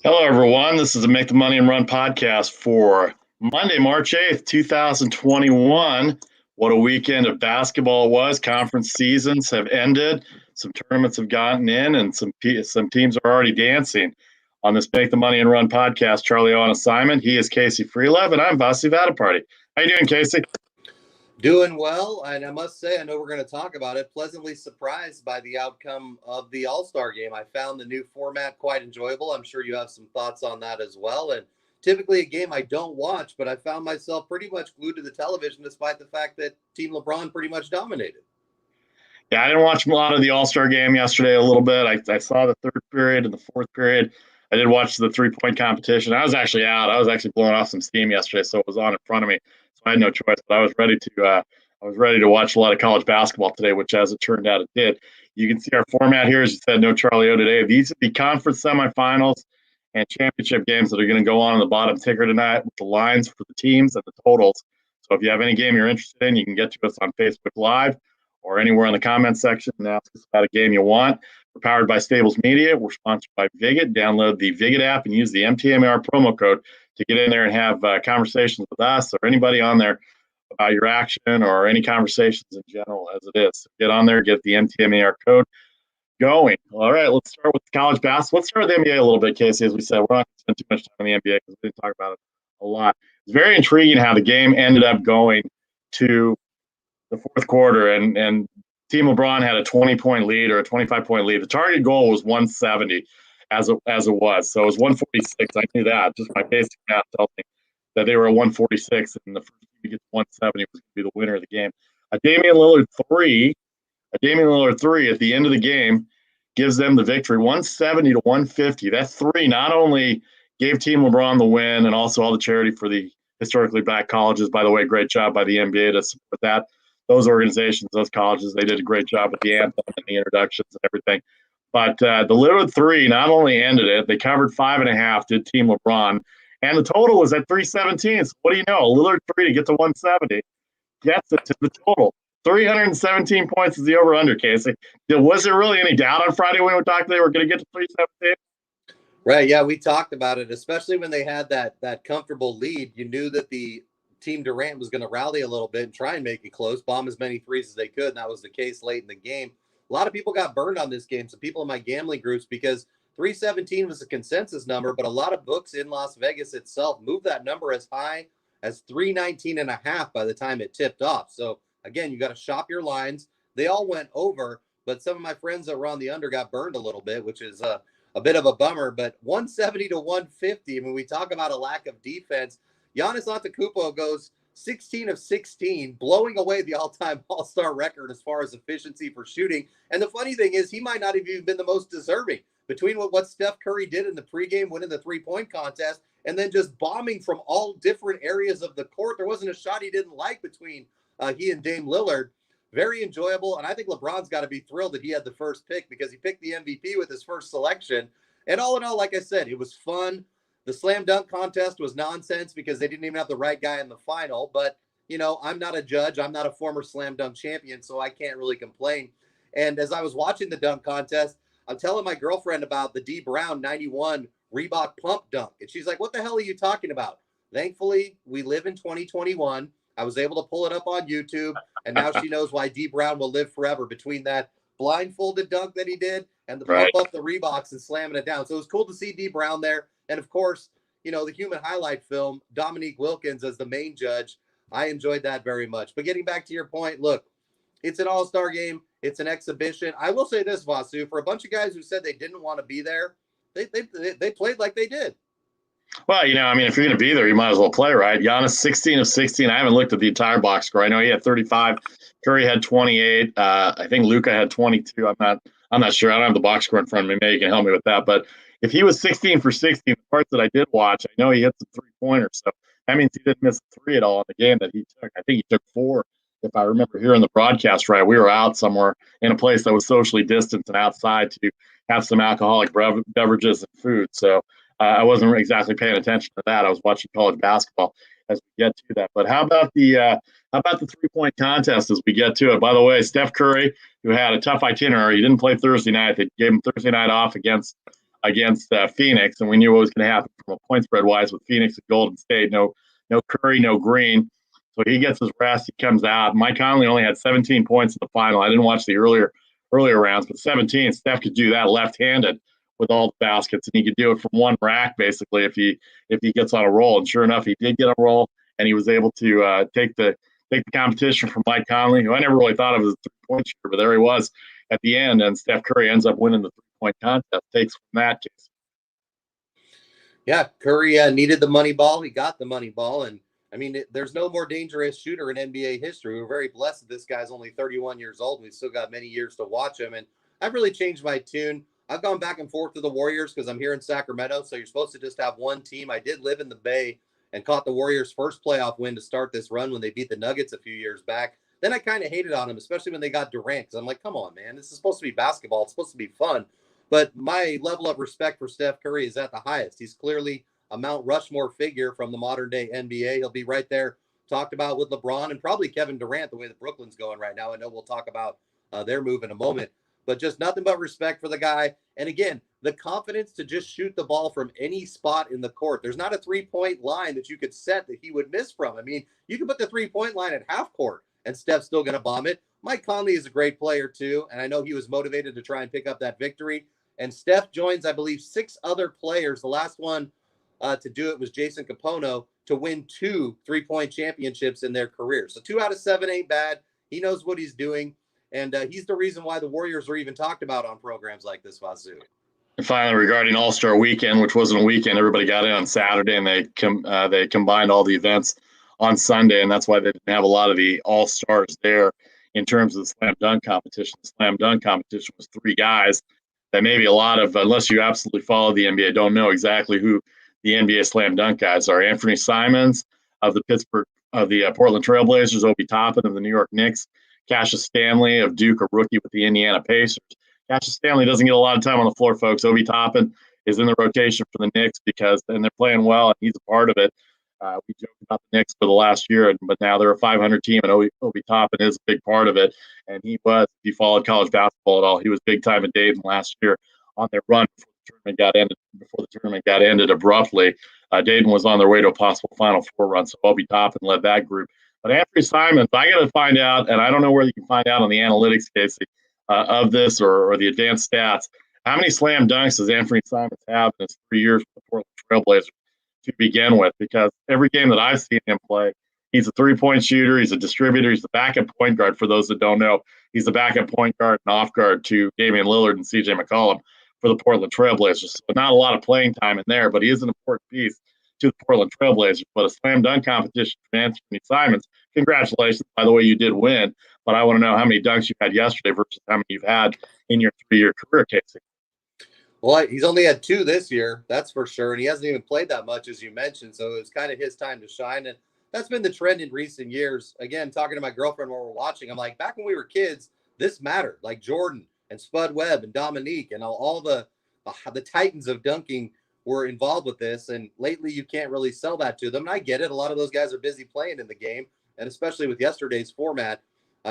Hello, everyone. This is the Make the Money and Run podcast for Monday, March 8th, 2021. What a weekend of basketball it was. Conference seasons have ended. Some tournaments have gotten in, and some teams are already dancing. On this Make the Money and Run podcast, Charlie on assignment. He is Casey Freelove, and I'm Vasu. How you doing, Casey? Doing well, and I must say, I know we're going to talk about it, pleasantly surprised by the outcome of the All-Star game. I found the new format quite enjoyable. I'm sure you have some thoughts on that as well. And typically a game I don't watch, but I found myself pretty much glued to the television despite the fact that Team LeBron pretty much dominated. Yeah, I didn't watch a lot of the All-Star game yesterday a little bit. I saw the third period and the fourth period. I did watch the three-point competition. I was actually out. I was actually blowing off some steam yesterday, so it was on in front of me. So I had no choice, but I was ready to watch a lot of college basketball today, which, as it turned out, it did. You can see our format here. As you said, no Charlie O today. These are the conference semifinals and championship games that are going to go on the bottom ticker tonight with the lines for the teams and the totals. So if you have any game you're interested in, you can get to us on Facebook Live or anywhere in the comments section and ask us about a game you want. We're powered by Stables Media. We're sponsored by Viget. Download the Viget app and use the MTMAR promo code to get in there and have conversations with us or anybody on there about your action or any conversations in general as it is. So get on there, get the MTMAR code going. All right, let's start with college basketball. Let's start with the NBA a little bit, Casey. As we said, we're not going to spend too much time on the NBA because we didn't talk about it a lot. It's very intriguing how the game ended up going to the fourth quarter, and Team LeBron had a 20-point lead or a 25-point lead. The target goal was 170 as it was. So it was 146. I knew that. Just my basic math tells me that they were at 146, and the first team to get to 170 was going to be the winner of the game. A Damian Lillard three at the end of the game gives them the victory, 170 to 150. That three not only gave Team LeBron the win and also all the charity for the historically black colleges. By the way, great job by the NBA to support that. Those organizations, those colleges, they did a great job with the anthem and the introductions and everything. But the Lillard three not only ended it, they covered 5.5, did Team LeBron, and the total was at 317. So what do you know? Lillard three to get to 170 gets it to the total. 317 points is the over-under, Casey. Was there really any doubt on Friday when we talked they were going to get to 317? Right, yeah, we talked about it, especially when they had that comfortable lead. You knew that the Team Durant was going to rally a little bit and try and make it close, bomb as many threes as they could, and that was the case late in the game. A lot of people got burned on this game, some people in my gambling groups, because 317 was a consensus number, but a lot of books in Las Vegas itself moved that number as high as 319.5 by the time it tipped off. So, again, you got to shop your lines. They all went over, but some of my friends that were on the under got burned a little bit, which is a bit of a bummer. But 170 to 150, I mean, we talk about a lack of defense. Giannis Antetokounmpo goes 16 of 16, blowing away the all-time All-Star record as far as efficiency for shooting. And the funny thing is, he might not have even been the most deserving between what Steph Curry did in the pregame, winning the three-point contest, and then just bombing from all different areas of the court. There wasn't a shot he didn't like between he and Dame Lillard. Very enjoyable, and I think LeBron's got to be thrilled that he had the first pick because he picked the MVP with his first selection. And all in all, like I said, it was fun. The slam dunk contest was nonsense because they didn't even have the right guy in the final. But, you know, I'm not a judge. I'm not a former slam dunk champion, so I can't really complain. And as I was watching the dunk contest, I'm telling my girlfriend about the D Brown 91 Reebok pump dunk. And she's like, what the hell are you talking about? Thankfully, we live in 2021. I was able to pull it up on YouTube, and now she knows why D Brown will live forever between that blindfolded dunk that he did and the pump up the Reeboks and slamming it down. So it was cool to see D Brown there. And, of course, you know, the human highlight film, Dominique Wilkins as the main judge. I enjoyed that very much. But getting back to your point, look, it's an all-star game. It's an exhibition. I will say this, Vasu, for a bunch of guys who said they didn't want to be there, they played like they did. Well, you know, I mean, if you're going to be there, you might as well play, right? Giannis, 16 of 16. I haven't looked at the entire box score. I know he had 35. Curry had 28. I think Luka had 22. I'm not sure. I don't have the box score in front of me. Maybe you can help me with that. But if he was 16 for 16, the parts that I did watch, I know he hit some three-pointers. So that means he didn't miss a three at all in the game that he took. I think he took 4, if I remember hearing the broadcast right. We were out somewhere in a place that was socially distanced and outside to have some alcoholic beverages and food. So I wasn't exactly paying attention to that. I was watching college basketball as we get to that. But how about the three-point contest as we get to it? By the way, Steph Curry, who had a tough itinerary, he didn't play Thursday night. They gave him Thursday night off against against Phoenix, and we knew what was going to happen from a point spread wise with Phoenix and Golden State. No Curry, no Green. So he gets his rest. He comes out. Mike Conley only had 17 points in the final. I didn't watch the earlier rounds, but 17. Steph could do that left-handed with all the baskets, and he could do it from one rack basically if he gets on a roll. And sure enough, he did get on a roll, and he was able to take the competition from Mike Conley, who I never really thought of as a three-point shooter, but there he was at the end, and Steph Curry ends up winning the three-point contest. Takes from that case. Yeah, Curry needed the money ball. He got the money ball, and I mean, there's no more dangerous shooter in NBA history. We're very blessed that this guy's only 31 years old. We've still got many years to watch him. And I've really changed my tune. I've gone back and forth to the Warriors because I'm here in Sacramento. So you're supposed to just have one team. I did live in the Bay and caught the Warriors' first playoff win to start this run when they beat the Nuggets a few years back. Then I kind of hated on them, especially when they got Durant. Because I'm like, come on, man. This is supposed to be basketball. It's supposed to be fun. But my level of respect for Steph Curry is at the highest. He's clearly a Mount Rushmore figure from the modern day NBA. He'll be right there talked about with LeBron and probably Kevin Durant, the way that Brooklyn's going right now. I know we'll talk about their move in a moment, but just nothing but respect for the guy. And again, the confidence to just shoot the ball from any spot in the court. There's not a 3-point line that you could set that he would miss from. I mean, you can put the 3-point line at half court and Steph's still going to bomb it. Mike Conley is a great player too. And I know he was motivated to try and pick up that victory. And Steph joins, I believe, 6 other players. The last one to do it was Jason Capono to win 2 3-point championships in their career. So 2 out of 7 ain't bad. He knows what he's doing. And he's the reason why the Warriors are even talked about on programs like this, Vasu. And finally, regarding All-Star Weekend, which wasn't a weekend, everybody got in on Saturday, and they combined all the events on Sunday, and that's why they didn't have a lot of the All-Stars there in terms of the slam dunk competition. The slam dunk competition was 3 guys that maybe a lot of, unless you absolutely follow the NBA, don't know exactly who the NBA slam dunk guys are. Anthony Simons of the Portland Trailblazers, Obi Toppin of the New York Knicks, Cassius Stanley of Duke, a rookie with the Indiana Pacers. Cassius Stanley doesn't get a lot of time on the floor, folks. Obi Toppin is in the rotation for the Knicks and they're playing well, and he's a part of it. We joked about the Knicks for the last year, but now they're a 500 team, and Obi Toppin is a big part of it. And he was, if you followed college basketball at all, he was big time in Dayton last year on their run before the tournament got ended abruptly. Dayton was on their way to a possible Final Four run, so Obi Toppin led that group. But Anthony Simons, I got to find out, and I don't know where you can find out on the analytics, Casey, of this or the advanced stats. How many slam dunks does Anthony Simons have in his 3 years with the Portland Trailblazers to begin with? Because every game that I've seen him play, he's a 3-point shooter, he's a distributor, he's the backup point guard. For those that don't know, he's the backup point guard and off guard to Damian Lillard and CJ McCollum for the Portland Trailblazers. So not a lot of playing time in there, but he is an important piece to the Portland Trailblazers. But a slam dunk competition for Anthony Simons, congratulations. By the way, you did win, but I want to know how many dunks you had yesterday versus how many you've had in your 3-year career, Casey. Well, he's only had 2 this year, that's for sure. And he hasn't even played that much, as you mentioned. So it's kind of his time to shine. And that's been the trend in recent years. Again, talking to my girlfriend while we're watching, I'm like, back when we were kids, this mattered. Like Jordan and Spud Webb and Dominique and all the titans of dunking were involved with this. And lately, you can't really sell that to them. And I get it. A lot of those guys are busy playing in the game. And especially with yesterday's format,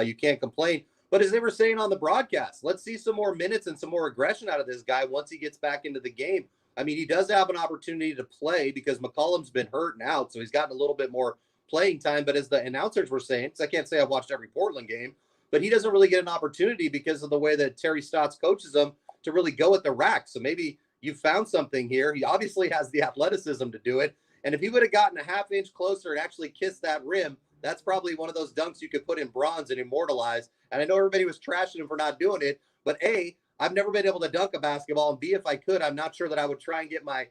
you can't complain. But as they were saying on the broadcast, let's see some more minutes and some more aggression out of this guy once he gets back into the game. I mean, he does have an opportunity to play because McCollum's been hurt and out, so he's gotten a little bit more playing time. But as the announcers were saying, because I can't say I've watched every Portland game, but he doesn't really get an opportunity because of the way that Terry Stotts coaches him to really go at the rack. So maybe you found something here. He obviously has the athleticism to do it. And if he would have gotten a half inch closer and actually kissed that rim, that's probably one of those dunks you could put in bronze and immortalize. And I know everybody was trashing him for not doing it, but A, I've never been able to dunk a basketball, and B, if I could, I'm not sure that I would try and get my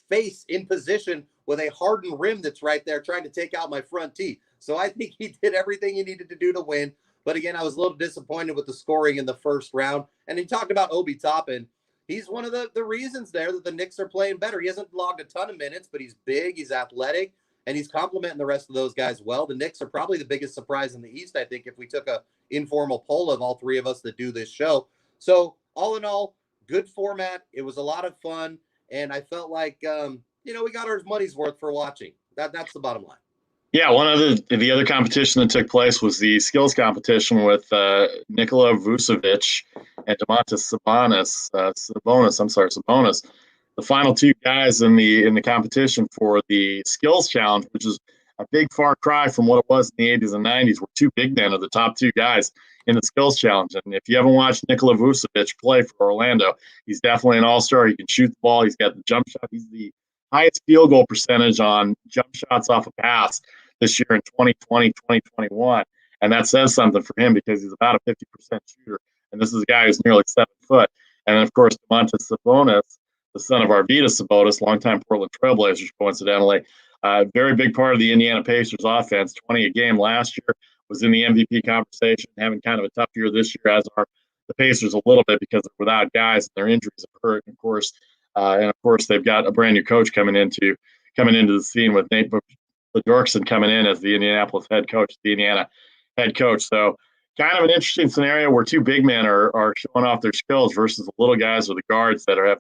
face in position with a hardened rim that's right there trying to take out my front tee. So I think he did everything he needed to do to win. But again, I was a little disappointed with the scoring in the first round. And he talked about Obi Toppin. He's one of the reasons there that the Knicks are playing better. He hasn't logged a ton of minutes, but he's big, he's athletic, and he's complimenting the rest of those guys well. The Knicks are probably the biggest surprise in the East, I think, if we took a informal poll of all 3 of us that do this show. So all in all, good format. It was a lot of fun, and I felt like, we got our money's worth for watching. That's the bottom line. Yeah, one of the other competition that took place was the skills competition with Nikola Vucevic and Domantas Sabonis. the final two guys in the competition for the skills challenge, which is a big far cry from what it was in the 80s and 90s, were two big men are the top two guys in the skills challenge. And if you haven't watched Nikola Vucevic play for Orlando, he's definitely an all-star. He can shoot the ball. He's got the jump shot. He's the highest field goal percentage on jump shots off a pass this year in 2020, 2021. And that says something for him because he's about a 50% shooter. And this is a guy who's nearly 7 foot. And then, of course, Domantas Sabonis, the son of Arvydas Sabonis, longtime Portland Trailblazers, coincidentally, very big part of the Indiana Pacers offense, 20 a game last year, was in the MVP conversation, having kind of a tough year this year, as are the Pacers a little bit because they're without guys and their injuries have hurt. And of course, they've got a brand new coach coming into the scene with Nate Bjorkson coming in as the Indianapolis head coach, the Indiana head coach. So kind of an interesting scenario where two big men are showing off their skills versus the little guys or the guards that have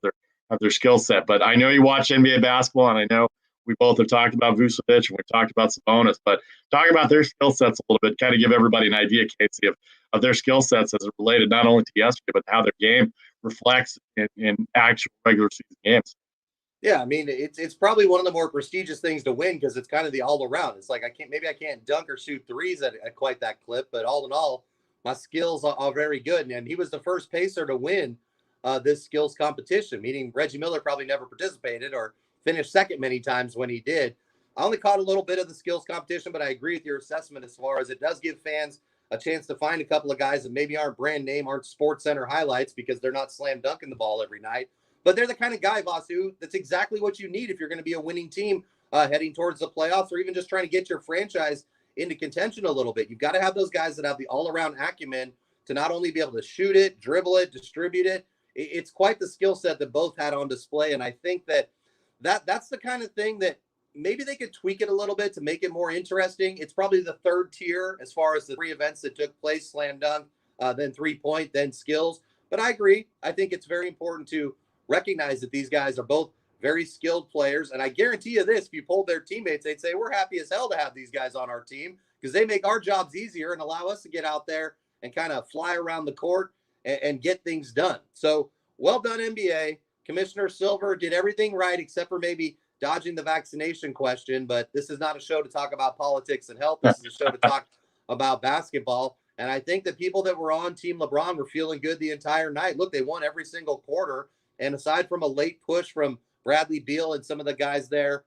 their skill set. But I know you watch NBA basketball, and I know we both have talked about Vucevic and we've talked about Sabonis, but talk about their skill sets a little bit, kind of give everybody an idea, Casey, of their skill sets as it related not only to yesterday, but how their game reflects in actual regular season games. Yeah, I mean, it's probably one of the more prestigious things to win because it's kind of the all around. It's like I can't dunk or shoot threes at quite that clip, but all in all, my skills are very good. And he was the first Pacer to win this skills competition, meaning Reggie Miller probably never participated or finished second many times when he did. I only caught a little bit of the skills competition, but I agree with your assessment as far as it does give fans a chance to find a couple of guys that maybe aren't brand name, aren't Sports Center highlights because they're not slam dunking the ball every night. But they're the kind of guy, Vasu, that's exactly what you need if you're going to be a winning team heading towards the playoffs or even just trying to get your franchise into contention a little bit. You've got to have those guys that have the all-around acumen to not only be able to shoot it, dribble it, distribute it. It's quite the skill set that both had on display, and I think that's the kind of thing that maybe they could tweak it a little bit to make it more interesting. It's probably the third tier as far as the three events that took place, slam dunk, then 3-point, then skills. But I agree. I think it's very important to recognize that these guys are both very skilled players. And I guarantee you this, if you polled their teammates, they'd say, we're happy as hell to have these guys on our team because they make our jobs easier and allow us to get out there and kind of fly around the court and get things done. So well done, NBA. Commissioner Silver did everything right except for maybe dodging the vaccination question. But this is not a show to talk about politics and health. This is a show to talk about basketball. And I think the people that were on Team LeBron were feeling good the entire night. Look, they won every single quarter. And aside from a late push from Bradley Beal and some of the guys there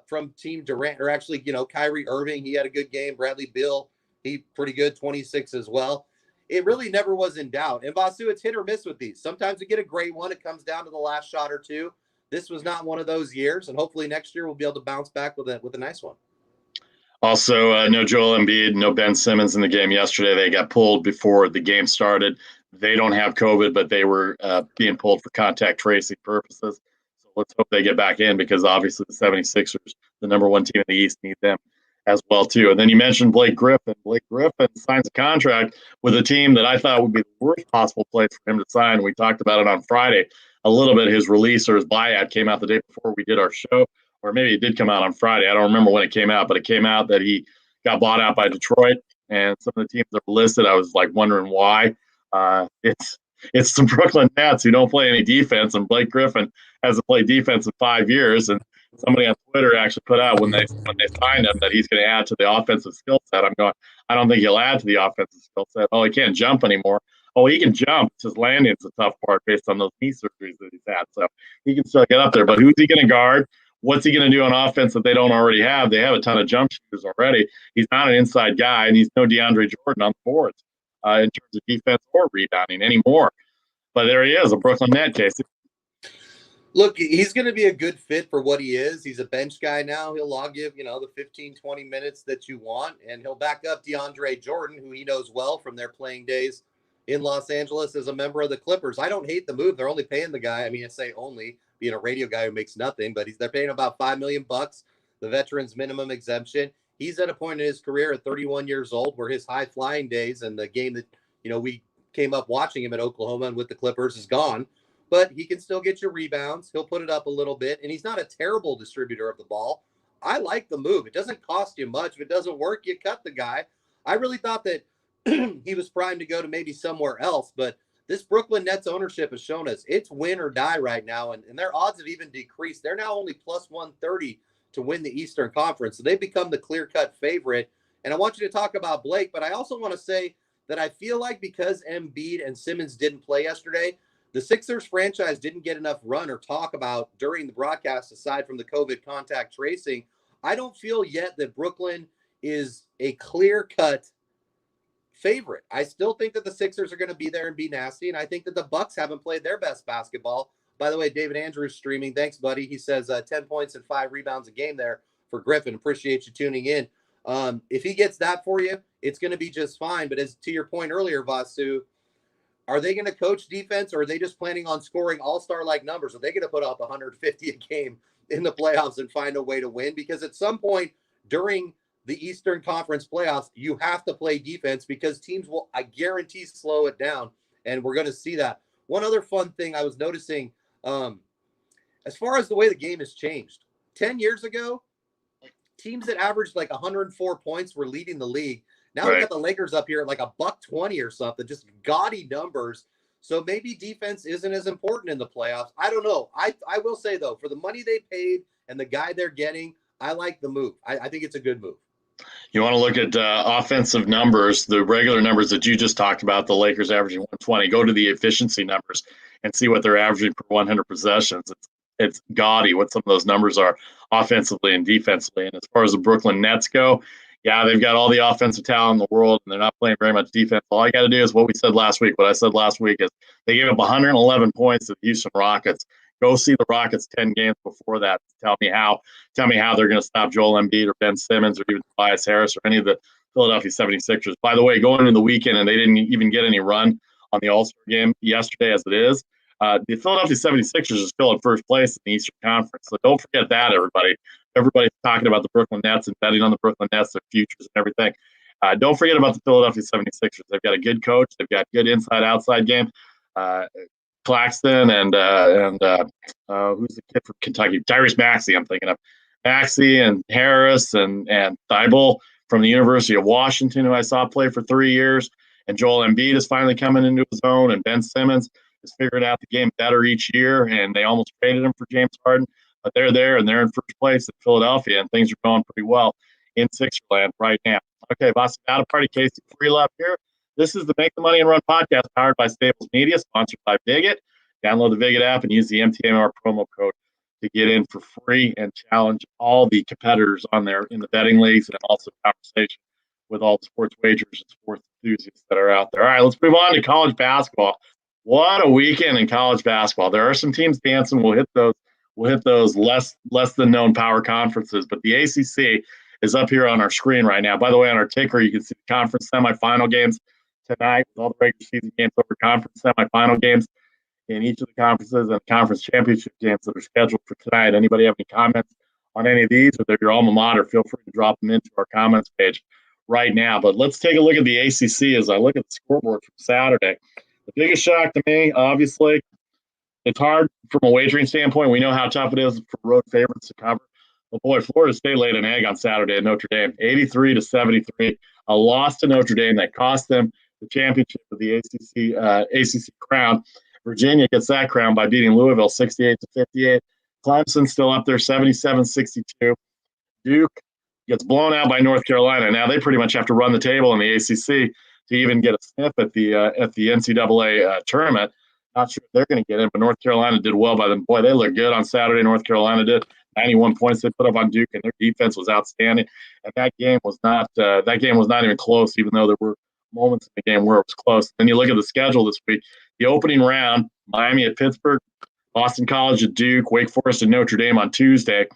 from Team Durant, or actually, Kyrie Irving, he had a good game. Bradley Beal, he pretty good, 26 as well. It really never was in doubt. And Vasu, it's hit or miss with these. Sometimes you get a great one. It comes down to the last shot or two. This was not one of those years. And hopefully next year we'll be able to bounce back with a nice one. Also, no Joel Embiid, no Ben Simmons in the game yesterday. They got pulled before the game started. They don't have COVID, but they were being pulled for contact tracing purposes. So let's hope they get back in because obviously the 76ers, the number one team in the East, need them as well, too. And then you mentioned Blake Griffin. Blake Griffin signs a contract with a team that I thought would be the worst possible place for him to sign. We talked about it on Friday a little bit. His release or his buyout came out the day before we did our show, or maybe it did come out on Friday. I don't remember when it came out, but it came out that he got bought out by Detroit. And some of the teams that were listed, I was like wondering why. It's the Brooklyn Nets who don't play any defense, and Blake Griffin hasn't played defense in 5 years. And somebody on Twitter actually put out when they signed him that he's going to add to the offensive skill set. I'm going, I don't think he'll add to the offensive skill set. Oh, he can't jump anymore. Oh, he can jump. It's his landing's the tough part based on those knee surgeries that he's had. So he can still get up there. But who's he going to guard? What's he going to do on offense that they don't already have? They have a ton of jump shooters already. He's not an inside guy, and he's no DeAndre Jordan on the boards in terms of defense or rebounding anymore. But there he is, a Brooklyn Net case. Look, he's going to be a good fit for what he is. He's a bench guy now. He'll log you, the 15, 20 minutes that you want, and he'll back up DeAndre Jordan, who he knows well from their playing days in Los Angeles as a member of the Clippers. I don't hate the move. They're only paying the guy. I mean, I say only, being a radio guy who makes nothing, but they're paying about $5 million, the veteran's minimum exemption. He's at a point in his career at 31 years old where his high flying days and the game that, we came up watching him at Oklahoma and with the Clippers is gone. But he can still get your rebounds. He'll put it up a little bit, and he's not a terrible distributor of the ball. I like the move. It doesn't cost you much. If it doesn't work, you cut the guy. I really thought that he was primed to go to maybe somewhere else, but this Brooklyn Nets ownership has shown us it's win or die right now, and their odds have even decreased. They're now only plus 130 to win the Eastern Conference, so they've become the clear-cut favorite. And I want you to talk about Blake, but I also want to say that I feel like because Embiid and Simmons didn't play yesterday, the Sixers franchise didn't get enough run or talk about during the broadcast aside from the COVID contact tracing. I don't feel yet that Brooklyn is a clear-cut favorite. I still think that the Sixers are going to be there and be nasty, and I think that the Bucks haven't played their best basketball. By the way, David Andrews streaming. Thanks, buddy. He says 10 points and 5 rebounds a game there for Griffin. Appreciate you tuning in. If he gets that for you, it's going to be just fine. But as to your point earlier, Vasu, are they going to coach defense, or are they just planning on scoring all-star-like numbers? Are they going to put up 150 a game in the playoffs and find a way to win? Because at some point during the Eastern Conference playoffs, you have to play defense because teams will, I guarantee, slow it down, and we're going to see that. One other fun thing I was noticing, as far as the way the game has changed, 10 years ago, teams that averaged like 104 points were leading the league. Now we got the Lakers up here at like $120 or something, just gaudy numbers. So maybe defense isn't as important in the playoffs. I don't know. I will say, though, for the money they paid and the guy they're getting, I like the move. I think it's a good move. You want to look at offensive numbers, the regular numbers that you just talked about, the Lakers averaging 120. Go to the efficiency numbers and see what they're averaging per 100 possessions. It's gaudy what some of those numbers are offensively and defensively. And as far as the Brooklyn Nets go, yeah, they've got all the offensive talent in the world, and they're not playing very much defense. All I got to do is what we said last week. What I said last week is they gave up 111 points to the Houston Rockets. Go see the Rockets 10 games before that. Tell me how they're going to stop Joel Embiid or Ben Simmons or even Tobias Harris or any of the Philadelphia 76ers. By the way, going into the weekend, and they didn't even get any run on the All-Star game yesterday as it is, the Philadelphia 76ers are still in first place in the Eastern Conference. So don't forget that, everybody. Everybody's talking about the Brooklyn Nets and betting on the Brooklyn Nets, their futures and everything. Don't forget about the Philadelphia 76ers. They've got a good coach. They've got good inside-outside game. Claxton and who's the kid from Kentucky? Tyrese Maxey, I'm thinking of. Maxey and Harris and Thibault from the University of Washington, who I saw play for 3 years. And Joel Embiid is finally coming into his own, and Ben Simmons is figuring out the game better each year, and they almost traded him for James Harden. But they're there, and they're in first place in Philadelphia, and things are going pretty well in Sixerland right now. Okay, Vasu, out of party, Casey Freelove here. This is the Make the Money and Run podcast powered by Staples Media, sponsored by Viget. Download the Viget app and use the MTMAR promo code to get in for free and challenge all the competitors on there in the betting leagues, and also conversation with all the sports wagers and sports enthusiasts that are out there. All right, let's move on to college basketball. What a weekend in college basketball. There are some teams dancing. We'll hit those less than known power conferences, but the ACC is up here on our screen right now. By the way, on our ticker, you can see the conference semifinal games tonight with all the regular season games over, conference semifinal games in each of the conferences, and conference championship games that are scheduled for tonight. Anybody have any comments on any of these, or if they're your alma mater, feel free to drop them into our comments page right now. But let's take a look at the ACC as I look at the scoreboard from Saturday. The biggest shock to me, obviously, it's hard from a wagering standpoint. We know how tough it is for road favorites to cover. But boy, Florida State laid an egg on Saturday at Notre Dame, 83-73. A loss to Notre Dame that cost them the championship of the ACC crown. Virginia gets that crown by beating Louisville 68-58. Clemson still up there 77-62. Duke gets blown out by North Carolina. Now they pretty much have to run the table in the ACC to even get a sniff at the NCAA tournament. Not sure if they're going to get in, but North Carolina did well by them. Boy, they looked good on Saturday. North Carolina did 91 points they put up on Duke, and their defense was outstanding. And that game was not even close, even though there were moments in the game where it was close. Then you look at the schedule this week. The opening round: Miami at Pittsburgh, Boston College at Duke, Wake Forest and Notre Dame on Tuesday,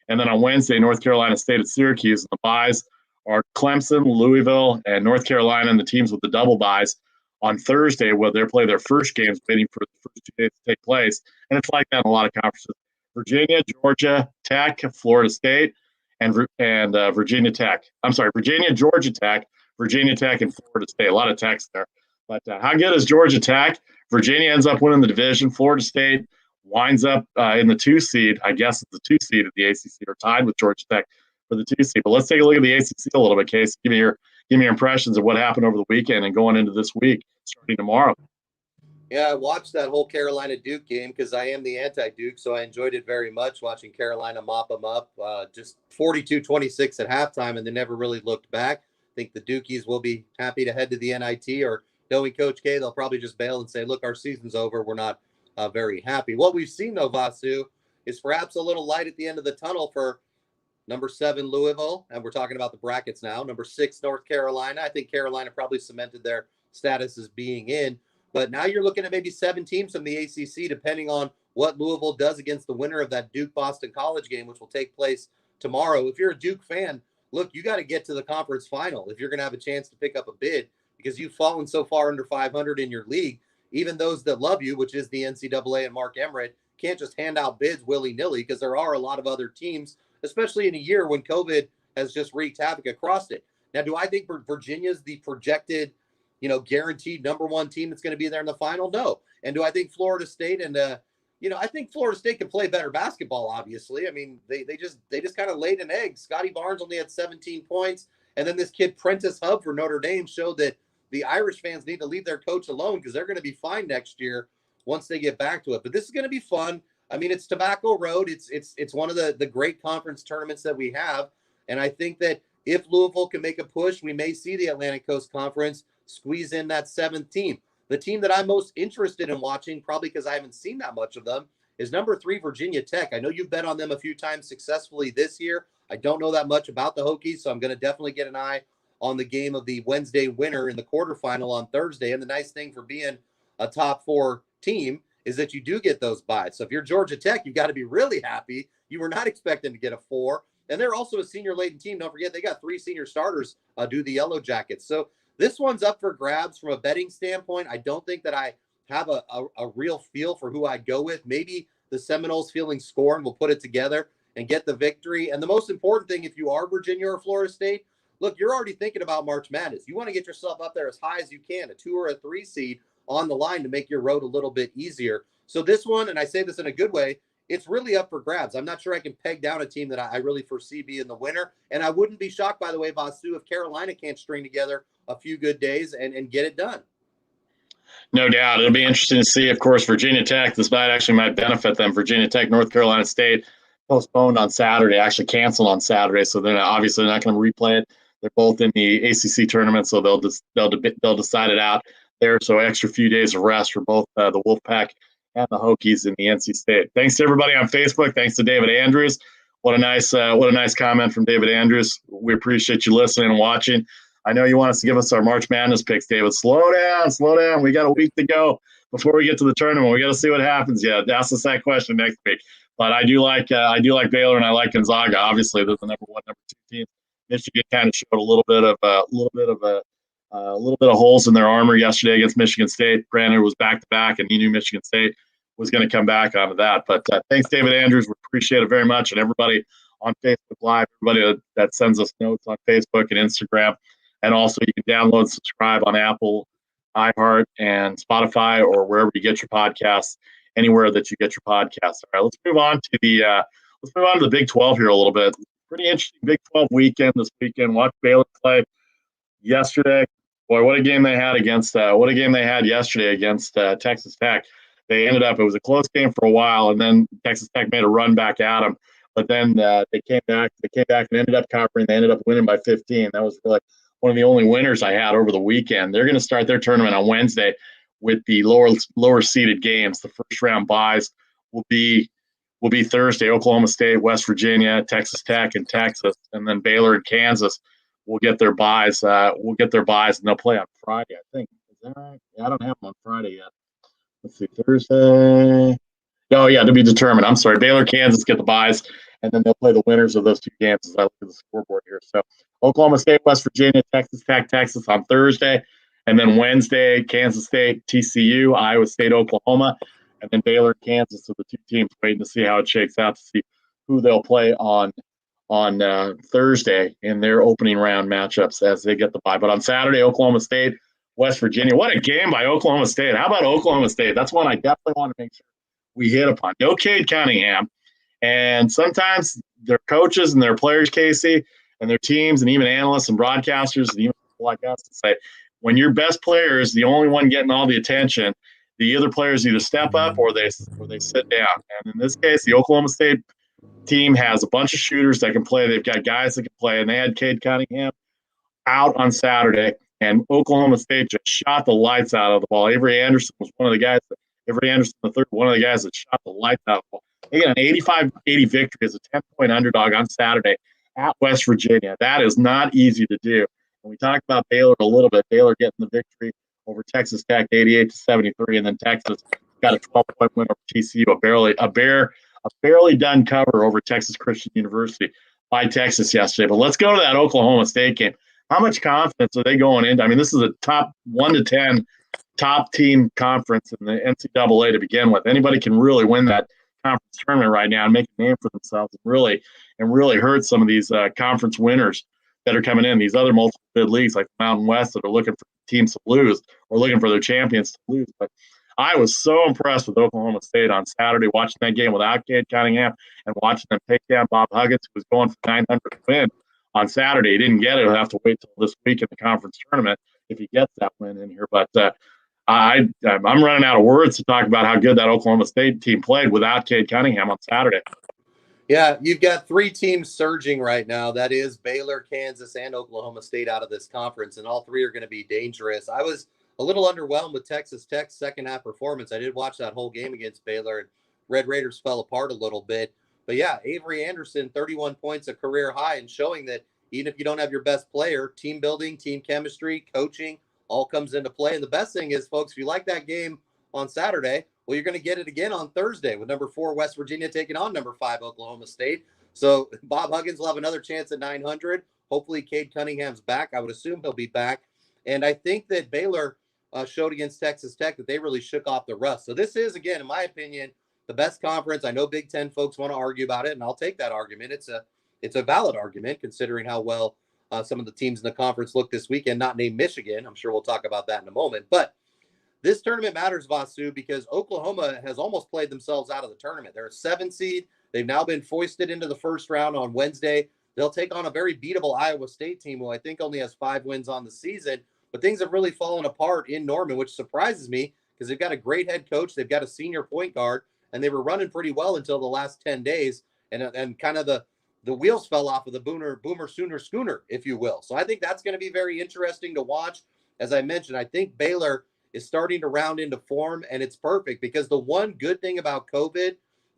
and then on Wednesday, North Carolina State at Syracuse. And the byes are Clemson, Louisville, and North Carolina, and the teams with the double byes on Thursday, where they play their first games, waiting for the first 2 days to take place. And it's like that in a lot of conferences. Virginia, Georgia Tech, Florida State, and Virginia Tech. I'm sorry, Virginia, Georgia Tech, Virginia Tech, and Florida State. A lot of techs there. But how good is Georgia Tech? Virginia ends up winning the division. Florida State winds up in the 2 seed. I guess it's the 2 seed of the ACC, or tied with Georgia Tech for the 2 seed. But let's take a look at the ACC a little bit, Case. Give me your impressions of what happened over the weekend and going into this week, starting tomorrow. Yeah, I watched that whole Carolina-Duke game because I am the anti-Duke, so I enjoyed it very much watching Carolina mop them up. Just 42-26 at halftime, and they never really looked back. I think the Dukies will be happy to head to the NIT, or knowing Coach K, they'll probably just bail and say, look, our season's over. We're not very happy. What we've seen, though, Vasu, is perhaps a little light at the end of the tunnel for number 7, Louisville, and we're talking about the brackets now. Number 6, North Carolina. I think Carolina probably cemented their status as being in. But now you're looking at maybe 7 teams from the ACC, depending on what Louisville does against the winner of that Duke-Boston College game, which will take place tomorrow. If you're a Duke fan, look, you got to get to the conference final if you're going to have a chance to pick up a bid, because you've fallen so far under 500 in your league. Even those that love you, which is the NCAA and Mark Emmert, can't just hand out bids willy-nilly, because there are a lot of other teams, especially in a year when COVID has just wreaked havoc across it. Now, do I think Virginia's the projected, guaranteed number 1 team that's going to be there in the final? No. And do I think Florida State and, I think Florida State can play better basketball, obviously. I mean, they just kind of laid an egg. Scotty Barnes only had 17 points. And then this kid, Prentice Hub for Notre Dame, showed that the Irish fans need to leave their coach alone, because they're going to be fine next year once they get back to it. But this is going to be fun. I mean, it's Tobacco Road. It's one of the great conference tournaments that we have. And I think that if Louisville can make a push, we may see the Atlantic Coast Conference squeeze in that 7th team. The team that I'm most interested in watching, probably because I haven't seen that much of them, is number 3, Virginia Tech. I know you've bet on them a few times successfully this year. I don't know that much about the Hokies, so I'm going to definitely get an eye on the game of the Wednesday winner in the quarterfinal on Thursday. And the nice thing for being a top 4 team is that you do get those buys. So if you're Georgia Tech, you've got to be really happy. You were not expecting to get a 4. And they're also a senior-laden team. Don't forget, they got 3 senior starters do the Yellow Jackets. So this one's up for grabs from a betting standpoint. I don't think that I have a real feel for who I'd go with. Maybe the Seminoles, feeling scorned, will put it together and get the victory. And the most important thing, if you are Virginia or Florida State, look, you're already thinking about March Madness. You want to get yourself up there as high as you can, a 2 or a 3 seed on the line to make your road a little bit easier. So this one, and I say this in a good way, it's really up for grabs. I'm not sure I can peg down a team that I really foresee being the winner. And I wouldn't be shocked, by the way, Vasu, if Carolina can't string together a few good days and get it done. No doubt. It'll be interesting to see. Of course, Virginia Tech, this might benefit them. Virginia Tech, North Carolina State postponed on Saturday, actually canceled on Saturday. So they're obviously not going to replay it. They're both in the ACC tournament, so they'll decide it out there. So extra few days of rest for both the Wolfpack and the Hokies in the NC State. Thanks to everybody on Facebook. Thanks to David Andrews. What a nice comment from David Andrews. We appreciate you listening and watching. I know you want us to give us our March Madness picks, David. Slow down. We got a week to go before we get to the tournament. We got to see what happens. Yeah, ask us that question next week. But I do like Baylor, and I like Gonzaga. Obviously, they're the number 1, number 2 team. Michigan kind of showed a little bit of holes in their armor yesterday against Michigan State. Granted, it was back-to-back, and he knew Michigan State was going to come back onto that. But thanks, David Andrews. We appreciate it very much. And everybody on Facebook Live, everybody that sends us notes on Facebook and Instagram. And also, you can download and subscribe on Apple, iHeart, and Spotify, or wherever you get your podcasts, anywhere that you get your podcasts. All right, let's move on to the Big 12 here a little bit. Pretty interesting Big 12 weekend this weekend. Watched Baylor play yesterday. Boy, what a game they had yesterday against Texas Tech. It was a close game for a while, and then Texas Tech made a run back at them. But then they came back and ended up covering. They ended up winning by 15. That was really one of the only winners I had over the weekend. They're going to start their tournament on Wednesday with the lower seeded games. The first round buys will be Thursday. Oklahoma State, West Virginia, Texas Tech, and Texas, and then Baylor and Kansas will get their buys. And they'll play on Friday, I think. Is that right? Yeah, I don't have them on Friday yet. Let's see, Thursday. Oh, yeah, to be determined. I'm sorry. Baylor, Kansas get the buys, and then they'll play the winners of those 2 games as I look at the scoreboard here. So Oklahoma State, West Virginia, Texas Tech, Texas on Thursday. And then Wednesday, Kansas State, TCU, Iowa State, Oklahoma. And then Baylor, Kansas are the 2 teams waiting to see how it shakes out, to see who they'll play on Thursday in their opening round matchups as they get the bye. But on Saturday, Oklahoma State, West Virginia. What a game by Oklahoma State. How about Oklahoma State? That's one I definitely want to make sure we hit upon. No Cade Cunningham. And sometimes their coaches and their players, Casey, and their teams, and even analysts and broadcasters, and even people like us say, when your best player is the only one getting all the attention, the other players either step up or they sit down. And in this case, the Oklahoma State team has a bunch of shooters that can play. They've got guys that can play, and they had Cade Cunningham out on Saturday, and Oklahoma State just shot the lights out of the ball. Avery Anderson was one of the guys one of the guys that shot the lights out of the ball. They got an 85-80 victory as a 10-point underdog on Saturday at West Virginia. That is not easy to do. And we talked about Baylor a little bit. Baylor getting the victory over Texas Tech, 88-73, and then Texas got a 12-point win over TCU, a barely done cover over Texas Christian University by Texas yesterday. But let's go to that Oklahoma State game. How much confidence are they going into? I mean, this is a top 1 to 10 top team conference in the NCAA to begin with. Anybody can really win that conference tournament right now and make a name for themselves and really hurt some of these conference winners that are coming in. These other multiple bid leagues like the Mountain West that are looking for teams to lose or looking for their champions to lose. But I was so impressed with Oklahoma State on Saturday, watching that game without Cade Cunningham and watching them take down Bob Huggins, who was going for 900 to win on Saturday. He didn't get it. He'll have to wait till this week in the conference tournament if he gets that win in here. But I'm running out of words to talk about how good that Oklahoma State team played without Cade Cunningham on Saturday. Yeah, you've got 3 teams surging right now. That is Baylor, Kansas, and Oklahoma State out of this conference, and all 3 are going to be dangerous. I was a little underwhelmed with Texas Tech's second half performance. I did watch that whole game against Baylor, and Red Raiders fell apart a little bit. But yeah, Avery Anderson, 31 points, a career high, and showing that even if you don't have your best player, team building, team chemistry, coaching, all comes into play. And the best thing is, folks, if you like that game on Saturday, well, you're going to get it again on Thursday with number 4 West Virginia taking on number 5 Oklahoma State. So Bob Huggins will have another chance at 900. Hopefully Cade Cunningham's back. I would assume he'll be back. And I think that Baylor showed against Texas Tech that they really shook off the rust. So this is, again, in my opinion, the best conference. I know Big Ten folks want to argue about it, and I'll take that argument. It's a valid argument considering how well some of the teams in the conference look this weekend, not named Michigan. I'm sure we'll talk about that in a moment. But this tournament matters, Vasu, because Oklahoma has almost played themselves out of the tournament. They're a 7 seed. They've now been foisted into the first round on Wednesday. They'll take on a very beatable Iowa State team, who I think only has 5 wins on the season. But things have really fallen apart in Norman, which surprises me because they've got a great head coach. They've got a senior point guard, and they were running pretty well until the last 10 days. And kind of the wheels fell off of the Boomer Sooner schooner, if you will. So I think that's going to be very interesting to watch. As I mentioned, I think Baylor is starting to round into form, and it's perfect because the one good thing about COVID,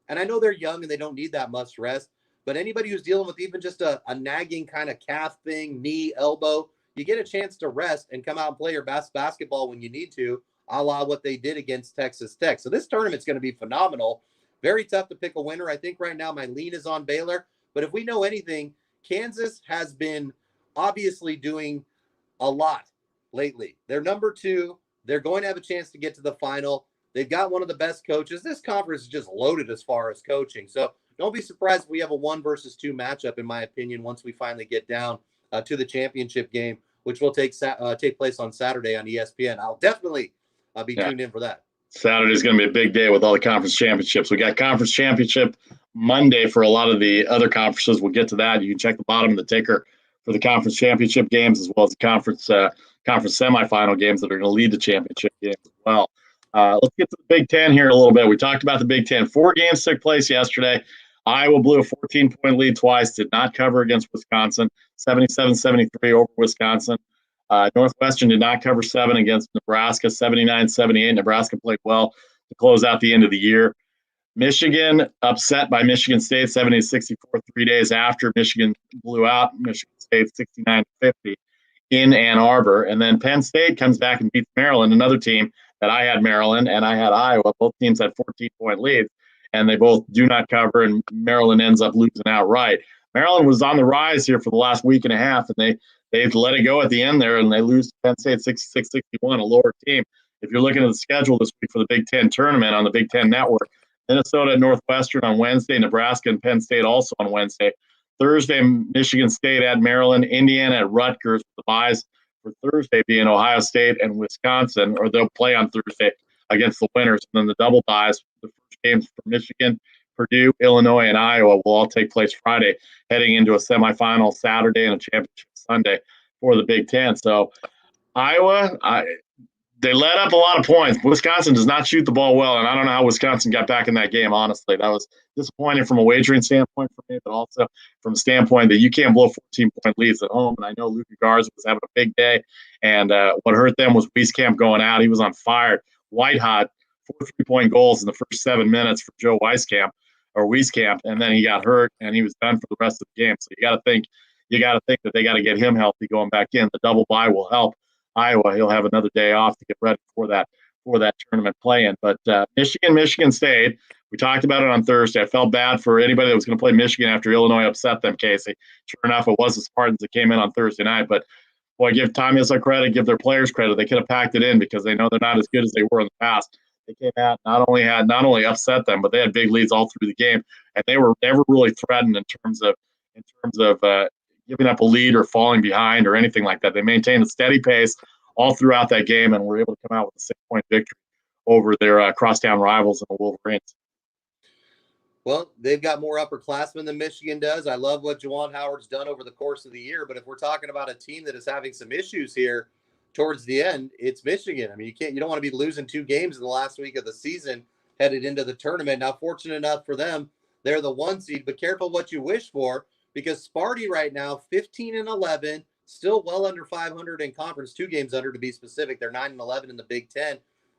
and I know they're young and they don't need that much rest, but anybody who's dealing with even just a nagging kind of calf thing, knee, elbow, you get a chance to rest and come out and play your best basketball when you need to, a la what they did against Texas Tech. So this tournament's going to be phenomenal. Very tough to pick a winner. I think right now my lean is on Baylor. But if we know anything, Kansas has been obviously doing a lot lately. They're number 2. They're going to have a chance to get to the final. They've got one of the best coaches. This conference is just loaded as far as coaching. So don't be surprised if we have a 1 versus 2 matchup, in my opinion, once we finally get down to the championship game, which will take place on Saturday on ESPN. I'll definitely be tuned in for that. Saturday is going to be a big day with all the conference championships. We got conference championship Monday for a lot of the other conferences. We'll get to that. You can check the bottom of the ticker for the conference championship games, as well as the conference semifinal games that are going to lead the championship games as well. Let's get to the Big Ten here a little bit. We talked about the Big Ten. 4 games took place yesterday. Iowa blew a 14-point lead twice, did not cover against Wisconsin, 77-73 over Wisconsin. Northwestern did not cover 7 against Nebraska, 79-78. Nebraska played well to close out the end of the year. Michigan upset by Michigan State, 70-64, 3 days after Michigan blew out Michigan State 69-50 in Ann Arbor. And then Penn State comes back and beats Maryland, another team that I had Maryland and I had Iowa. Both teams had 14-point leads, and they both do not cover, and Maryland ends up losing outright. Maryland was on the rise here for the last week and a half, and they let it go at the end there, and they lose to Penn State 66-61, a lower team. If you're looking at the schedule this week for the Big Ten tournament on the Big Ten Network, Minnesota at Northwestern on Wednesday, Nebraska and Penn State also on Wednesday. Thursday, Michigan State at Maryland, Indiana at Rutgers, with the byes for Thursday being Ohio State and Wisconsin, or they'll play on Thursday against the winners. And then the double byes, the first games for Michigan, Purdue, Illinois, and Iowa will all take place Friday, heading into a semifinal Saturday and a championship Sunday for the Big Ten. So Iowa, they let up a lot of points. Wisconsin does not shoot the ball well, and I don't know how Wisconsin got back in that game, honestly. That was disappointing from a wagering standpoint for me, but also from the standpoint that you can't blow 14-point leads at home. And I know Luka Garza was having a big day, and what hurt them was Wieskamp going out. He was on fire, white hot, 4 3-point goals in the first 7 minutes for Joe Wieskamp, and then he got hurt, and he was done for the rest of the game. So you got to think that they got to get him healthy going back in. The double bye will help Iowa. He'll have another day off to get ready for that tournament play-in. But Michigan State, we talked about it on Thursday. I felt bad for anybody that was going to play Michigan after Illinois upset them, Casey. Sure enough, it was the Spartans that came in on Thursday night. But, boy, give Tom Izzo credit, give their players credit. They could have packed it in because they know they're not as good as they were in the past. They came out not only upset them, but they had big leads all through the game, and they were never really threatened in terms of giving up a lead or falling behind or anything like that. They maintained a steady pace all throughout that game and were able to come out with a 6-point victory over their crosstown rivals in the Wolverines. Well, they've got more upperclassmen than Michigan does. I love what Juwan Howard's done over the course of the year, but if we're talking about a team that is having some issues here towards the end, it's Michigan. I mean, you don't want to be losing 2 games in the last week of the season headed into the tournament. Now, fortunate enough for them, they're the 1 seed, but careful what you wish for, because Sparty right now, 15-11, still well under 500 in conference, 2 games under to be specific. They're 9-11 in the Big Ten.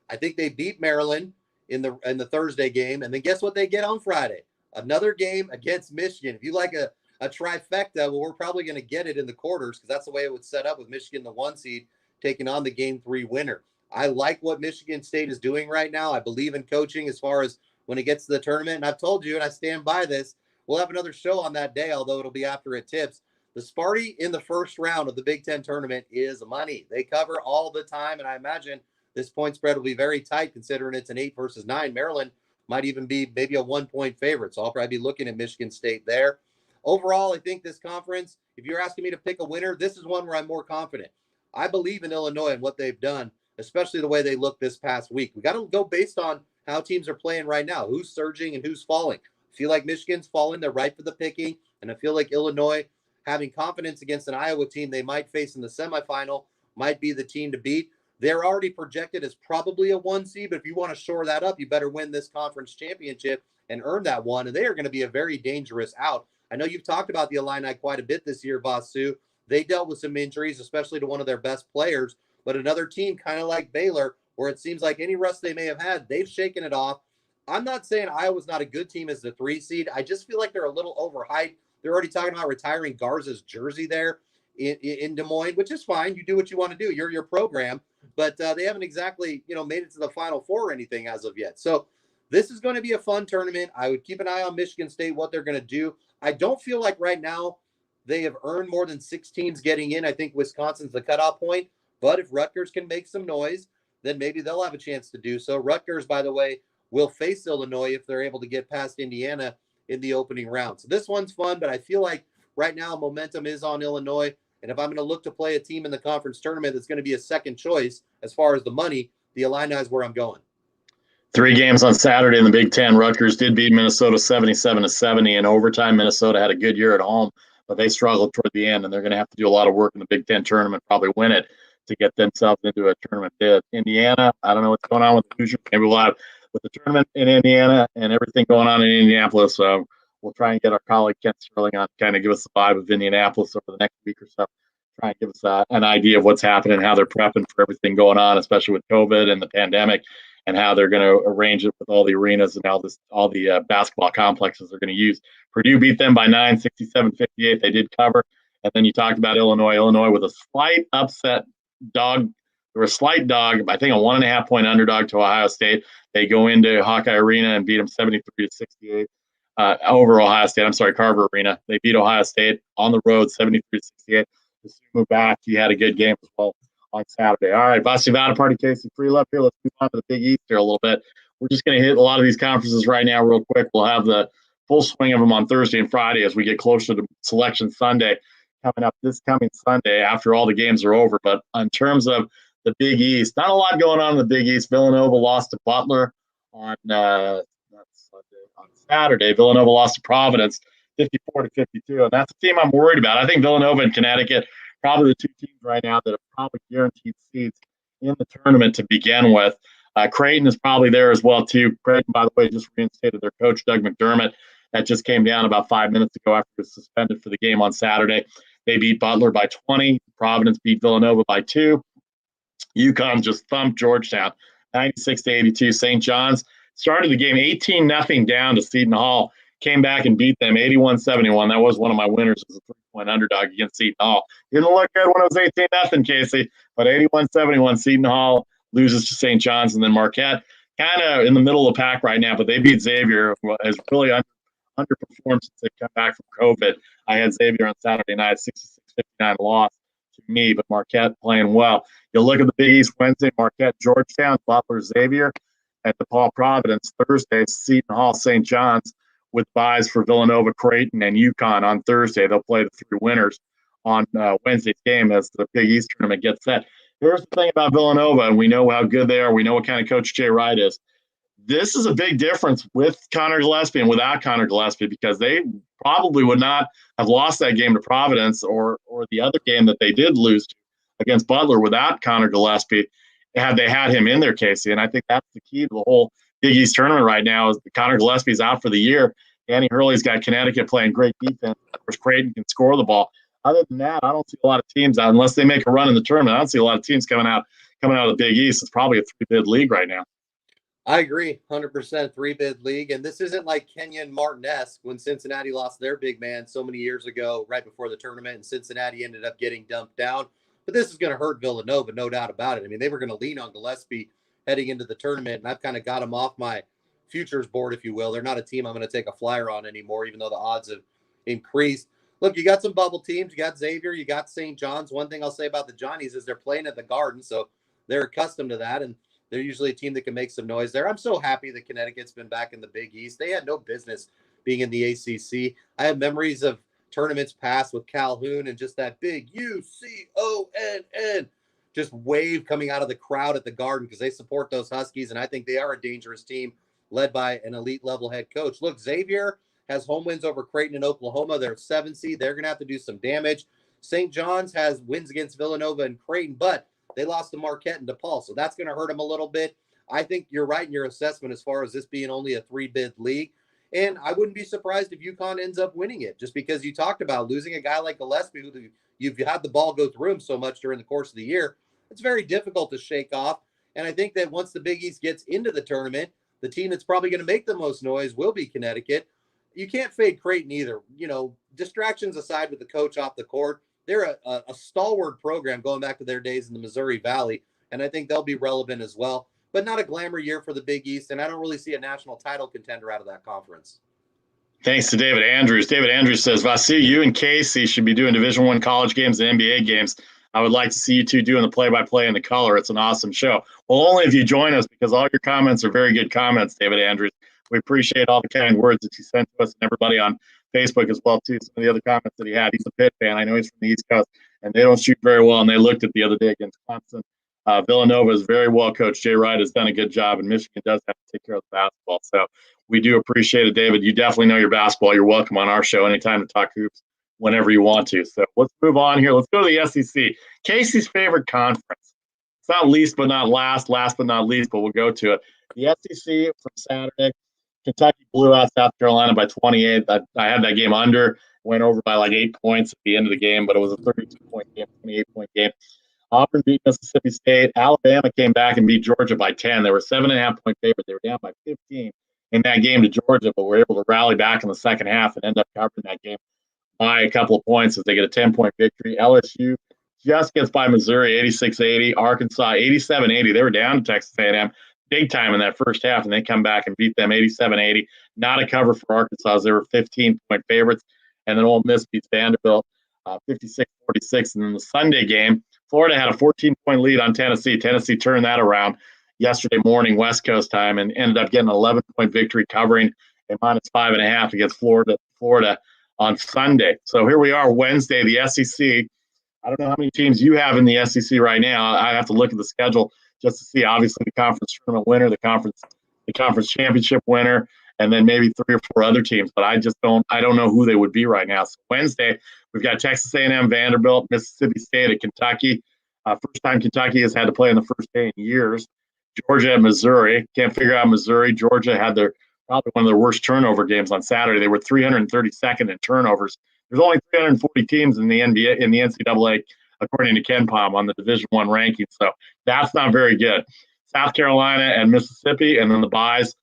I think they beat Maryland in the Thursday game, and then guess what they get on Friday? Another game against Michigan. If you like a trifecta, well, we're probably going to get it in the quarters because that's the way it would set up with Michigan, the 1 seed, taking on the Game 3 winner. I like what Michigan State is doing right now. I believe in coaching as far as when it gets to the tournament, and I've told you, and I stand by this, we'll have another show on that day, although it'll be after it tips. The Sparty in the first round of the Big Ten tournament is money. They cover all the time, and I imagine this point spread will be very tight considering it's an 8 versus 9. Maryland might even be maybe a 1-point favorite, so I'll probably be looking at Michigan State there. Overall, I think this conference, if you're asking me to pick a winner, this is one where I'm more confident. I believe in Illinois and what they've done, especially the way they looked this past week. We got to go based on how teams are playing right now, who's surging and who's falling. I feel like Michigan's falling. They're ripe for the picking. And I feel like Illinois, having confidence against an Iowa team they might face in the semifinal, might be the team to beat. They're already projected as probably a 1 seed, but if you want to shore that up, you better win this conference championship and earn that one. And they are going to be a very dangerous out. I know you've talked about the Illini quite a bit this year, Vasu. They dealt with some injuries, especially to one of their best players. But another team, kind of like Baylor, where it seems like any rust they may have had, they've shaken it off. I'm not saying Iowa's not a good team as the 3 seed. I just feel like they're a little overhyped. They're already talking about retiring Garza's jersey there in Des Moines, which is fine. You do what you want to do. You're your program. But they haven't exactly, made it to the Final Four or anything as of yet. So this is going to be a fun tournament. I would keep an eye on Michigan State, what they're going to do. I don't feel like right now they have earned more than 6 teams getting in. I think Wisconsin's the cutoff point. But if Rutgers can make some noise, then maybe they'll have a chance to do so. Rutgers, by the way, will face Illinois if they're able to get past Indiana in the opening round. So this one's fun, but I feel like right now momentum is on Illinois. And if I'm going to look to play a team in the conference tournament that's going to be a second choice as far as the money, the Illini is where I'm going. 3 games on Saturday in the Big Ten. Rutgers did beat Minnesota 77-70 in overtime. Minnesota had a good year at home, but they struggled toward the end, and they're going to have to do a lot of work in the Big Ten tournament, probably win it to get themselves into a tournament bid. Indiana, I don't know what's going on with the Hoosiers. Maybe we'll have with the tournament in Indiana and everything going on in Indianapolis. We'll try and get our colleague Kent Sterling on to kind of give us the vibe of Indianapolis over the next week or so. Try and give us an idea of what's happening, how they're prepping for everything going on, especially with COVID and the pandemic, and how they're going to arrange it with all the arenas and all the basketball complexes they're going to use. Purdue beat them by 9, 67-58. They did cover. And then you talked about Illinois. Illinois with a slight upset dog. They were a slight dog, I think a 1.5-point underdog to Ohio State. They go into Hawkeye Arena and beat them 73-68 over Ohio State. I'm sorry, Carver Arena. They beat Ohio State on the road 73-68. Just move back. He had a good game as well on Saturday. All right, Vasu Party Casey, free love here. Let's move on to the Big East here a little bit. We're just going to hit a lot of these conferences right now real quick. We'll have the full swing of them on Thursday and Friday as we get closer to Selection Sunday coming up this coming Sunday after all the games are over. But in terms of the Big East, not a lot going on in the Big East. Villanova lost to Butler on Saturday. Villanova lost to Providence 54-52, and that's the team I'm worried about. I think Villanova and Connecticut probably the 2 teams right now that are probably guaranteed seats in the tournament to begin with. Creighton is probably there as well, too. Creighton, by the way, just reinstated their coach, Doug McDermott. That just came down about 5 minutes ago after he was suspended for the game on Saturday. They beat Butler by 20. Providence beat Villanova by 2. UConn just thumped Georgetown, 96-82. St. John's started the game 18-0 down to Seton Hall. Came back and beat them 81-71. That was one of my winners as a 3-point underdog against Seton Hall. Didn't look good when it was 18-0, Casey, but 81-71. Seton Hall loses to St. John's, and then Marquette kind of in the middle of the pack right now, but they beat Xavier, who has really underperformed since they come back from COVID. I had Xavier on Saturday night, 66-59 loss to me, but Marquette playing well. You'll look at the Big East Wednesday, Marquette, Georgetown, Butler, Xavier. At DePaul, Providence, Thursday, Seton Hall, St. John's, with buys for Villanova, Creighton, and UConn on Thursday. They'll play the 3 winners on Wednesday's game as the Big East tournament gets set. Here's the thing about Villanova, and we know how good they are. We know what kind of coach Jay Wright is. This is a big difference with Connor Gillespie and without Connor Gillespie, because they probably would not have lost that game to Providence or the other game that they did lose against Butler without Connor Gillespie had they had him in there, Casey. And I think that's the key to the whole Big East tournament right now is that Connor Gillespie's out for the year. Danny Hurley's got Connecticut playing great defense. Of course, Creighton can score the ball. Other than that, I don't see a lot of teams out unless they make a run in the tournament. I don't see a lot of teams coming out of the Big East. It's probably a 3-bid league right now. I agree, 100% 3-bid league. And this isn't like Kenyon Martin-esque when Cincinnati lost their big man so many years ago, right before the tournament, and Cincinnati ended up getting dumped down. But this is going to hurt Villanova, no doubt about it. I mean, they were going to lean on Gillespie heading into the tournament, and I've kind of got them off my futures board, if you will. They're not a team I'm going to take a flyer on anymore, even though the odds have increased. Look, you got some bubble teams. You got Xavier. You got St. John's. One thing I'll say about the Johnnies is they're playing at the Garden, so they're accustomed to that, and they're usually a team that can make some noise there. I'm so happy that Connecticut's been back in the Big East. They had no business being in the ACC. I have memories of tournaments past with Calhoun and just that big UCONN just wave coming out of the crowd at the Garden because they support those Huskies, and I think they are a dangerous team led by an elite level head coach. Look, Xavier has home wins over Creighton and Oklahoma. They're 7 seed. They're going to have to do some damage. St. John's has wins against Villanova and Creighton, but they lost to Marquette and DePaul, so that's going to hurt them a little bit. I think you're right in your assessment as far as this being only a 3-bid league. And I wouldn't be surprised if UConn ends up winning it, just because you talked about losing a guy like Gillespie, who you've had the ball go through him so much during the course of the year. It's very difficult to shake off. And I think that once the Big East gets into the tournament, the team that's probably going to make the most noise will be Connecticut. You can't fade Creighton either. You know, distractions aside with the coach off the court, they're a stalwart program going back to their days in the Missouri Valley. And I think they'll be relevant as well. But not a glamour year for the Big East, and I don't really see a national title contender out of that conference. Thanks to David Andrews. David Andrews says, Vasu, you and Casey should be doing Division I college games and NBA games. I would like to see you two doing the play-by-play and the color. It's an awesome show. Well, only if you join us, because all your comments are very good comments, David Andrews. We appreciate all the kind words that you sent to us and everybody on Facebook as well, too. Some of the other comments that he had. He's a Pitt fan. I know he's from the East Coast, and they don't shoot very well, and they looked at the other day against Clemson. Villanova is very well coached. Jay Wright has done a good job, and Michigan does have to take care of the basketball. So we do appreciate it, David. You definitely know your basketball. You're welcome on our show anytime to talk hoops whenever you want to. So let's move on here. Let's go to the SEC. Casey's favorite conference. It's not least but not last but not least, but we'll go to it. The SEC from Saturday, Kentucky blew out South Carolina by 28. I had that game under, went over by like 8 points at the end of the game, but it was a 32-point game, 28-point game. Auburn beat Mississippi State. Alabama came back and beat Georgia by 10. They were 7.5-point favorite. They were down by 15 in that game to Georgia, but were able to rally back in the second half and end up covering that game by a couple of points as they get a 10-point victory. LSU just gets by Missouri, 86-80. Arkansas, 87-80. They were down to Texas A&M big time in that first half, and they come back and beat them 87-80. Not a cover for Arkansas. They were 15-point favorites. And then Ole Miss beats Vanderbilt 56-46. And then the Sunday game, Florida had a 14-point lead on Tennessee. Tennessee turned that around yesterday morning, West Coast time, and ended up getting an 11-point victory, covering a -5.5 against Florida on Sunday. So here we are, Wednesday, the SEC. I don't know how many teams you have in the SEC right now. I have to look at the schedule just to see, obviously, the conference tournament winner, the conference championship winner, and then maybe 3 or 4 other teams. But I don't know who they would be right now. So Wednesday, we've got Texas A&M, Vanderbilt, Mississippi State, at Kentucky. First time Kentucky has had to play on the first day in years. Georgia and Missouri. Can't figure out Missouri. Georgia had probably one of their worst turnover games on Saturday. They were 332nd in turnovers. There's only 340 teams in the NCAA, according to KenPom on the Division I ranking. So that's not very good. South Carolina and Mississippi, and then the byes.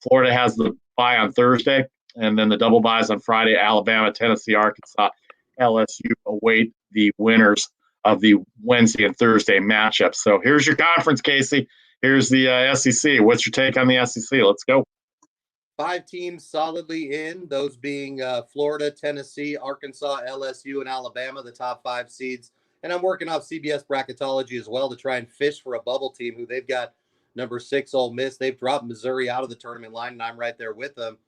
Florida has the bye on Thursday, and then the double byes on Friday. Alabama, Tennessee, Arkansas, LSU await the winners of the Wednesday and Thursday matchup. So here's your conference, Casey. Here's the SEC. What's your take on the SEC? Let's go. 5 teams solidly in, those being Florida, Tennessee, Arkansas, LSU, and Alabama, the top 5 seeds. And I'm working off CBS bracketology as well to try and fish for a bubble team who they've got number 6, Ole Miss. They've dropped Missouri out of the tournament line, and I'm right there with them,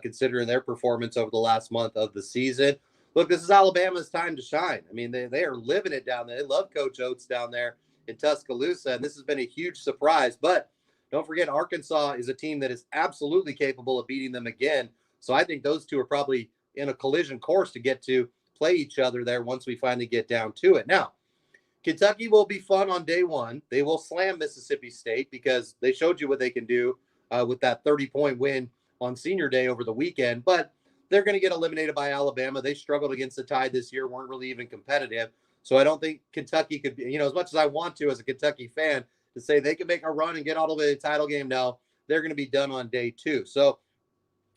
considering their performance over the last month of the season. Look, this is Alabama's time to shine. I mean, they are living it down there. They love Coach Oates down there in Tuscaloosa, and this has been a huge surprise. But don't forget, Arkansas is a team that is absolutely capable of beating them again. So I think those two are probably in a collision course to get to play each other there once we finally get down to it. Now, Kentucky will be fun on day one. They will slam Mississippi State because they showed you what they can do with that 30-point win on Senior Day over the weekend. But they're going to get eliminated by Alabama. They struggled against the Tide this year, weren't really even competitive. So I don't think Kentucky could be, as much as I want to as a Kentucky fan, to say they can make a run and get all the way to the title game. No, they're going to be done on day 2. So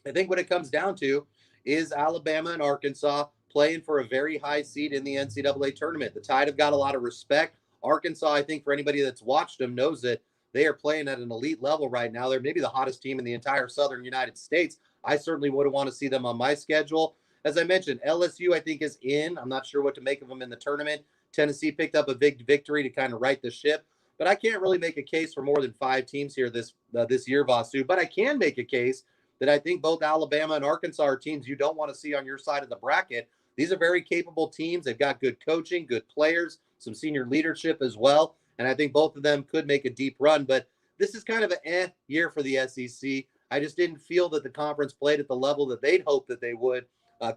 I think what it comes down to is Alabama and Arkansas playing for a very high seed in the NCAA tournament. The Tide have got a lot of respect. Arkansas, I think for anybody that's watched them knows that they are playing at an elite level right now. They're maybe the hottest team in the entire Southern United States. I certainly would want to see them on my schedule. As I mentioned, LSU, I think, is in. I'm not sure what to make of them in the tournament. Tennessee picked up a big victory to kind of right the ship. But I can't really make a case for more than 5 teams here this year, Vasu. But I can make a case that I think both Alabama and Arkansas are teams you don't want to see on your side of the bracket. These are very capable teams. They've got good coaching, good players, some senior leadership as well. And I think both of them could make a deep run. But this is kind of an year for the SEC. I just didn't feel that the conference played at the level that they'd hoped that they would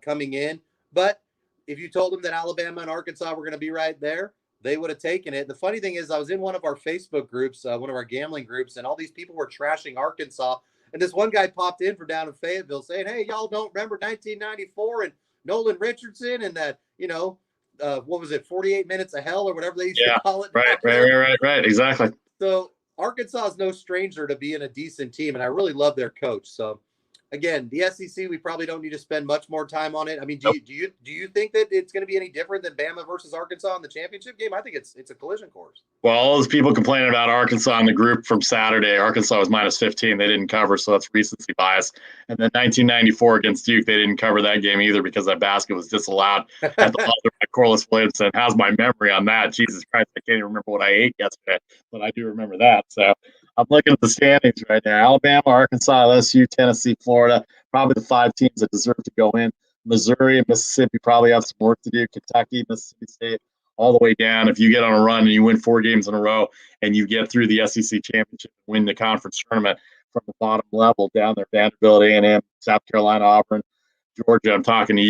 coming in. But if you told them that Alabama and Arkansas were going to be right there, they would have taken it. The funny thing is I was in one of our Facebook groups, one of our gambling groups, and all these people were trashing Arkansas. And this one guy popped in from down in Fayetteville saying, hey, y'all don't remember 1994 and Nolan Richardson and that, what was it, 48 minutes of hell or whatever they used to call it. Right. Exactly. So Arkansas is no stranger to being a decent team, and I really love their coach. So, again, the SEC, we probably don't need to spend much more time on it. I mean, do you think that it's going to be any different than Bama versus Arkansas in the championship game? I think it's a collision course. Well, all those people complaining about Arkansas in the group from Saturday, Arkansas was minus 15. They didn't cover, so that's recency bias. And then 1994 against Duke, they didn't cover that game either because that basket was disallowed at the buzzer by Corliss Williamson. How's my memory on that? Jesus Christ, I can't even remember what I ate yesterday, but I do remember that. So I'm looking at the standings right now. Alabama, Arkansas, LSU, Tennessee, Florida, probably the 5 teams that deserve to go in. Missouri and Mississippi probably have some work to do. Kentucky, Mississippi State, all the way down. If you get on a run and you win 4 games in a row and you get through the SEC championship and win the conference tournament from the bottom level down there, Vanderbilt, A&M, South Carolina, Auburn, Georgia, I'm talking to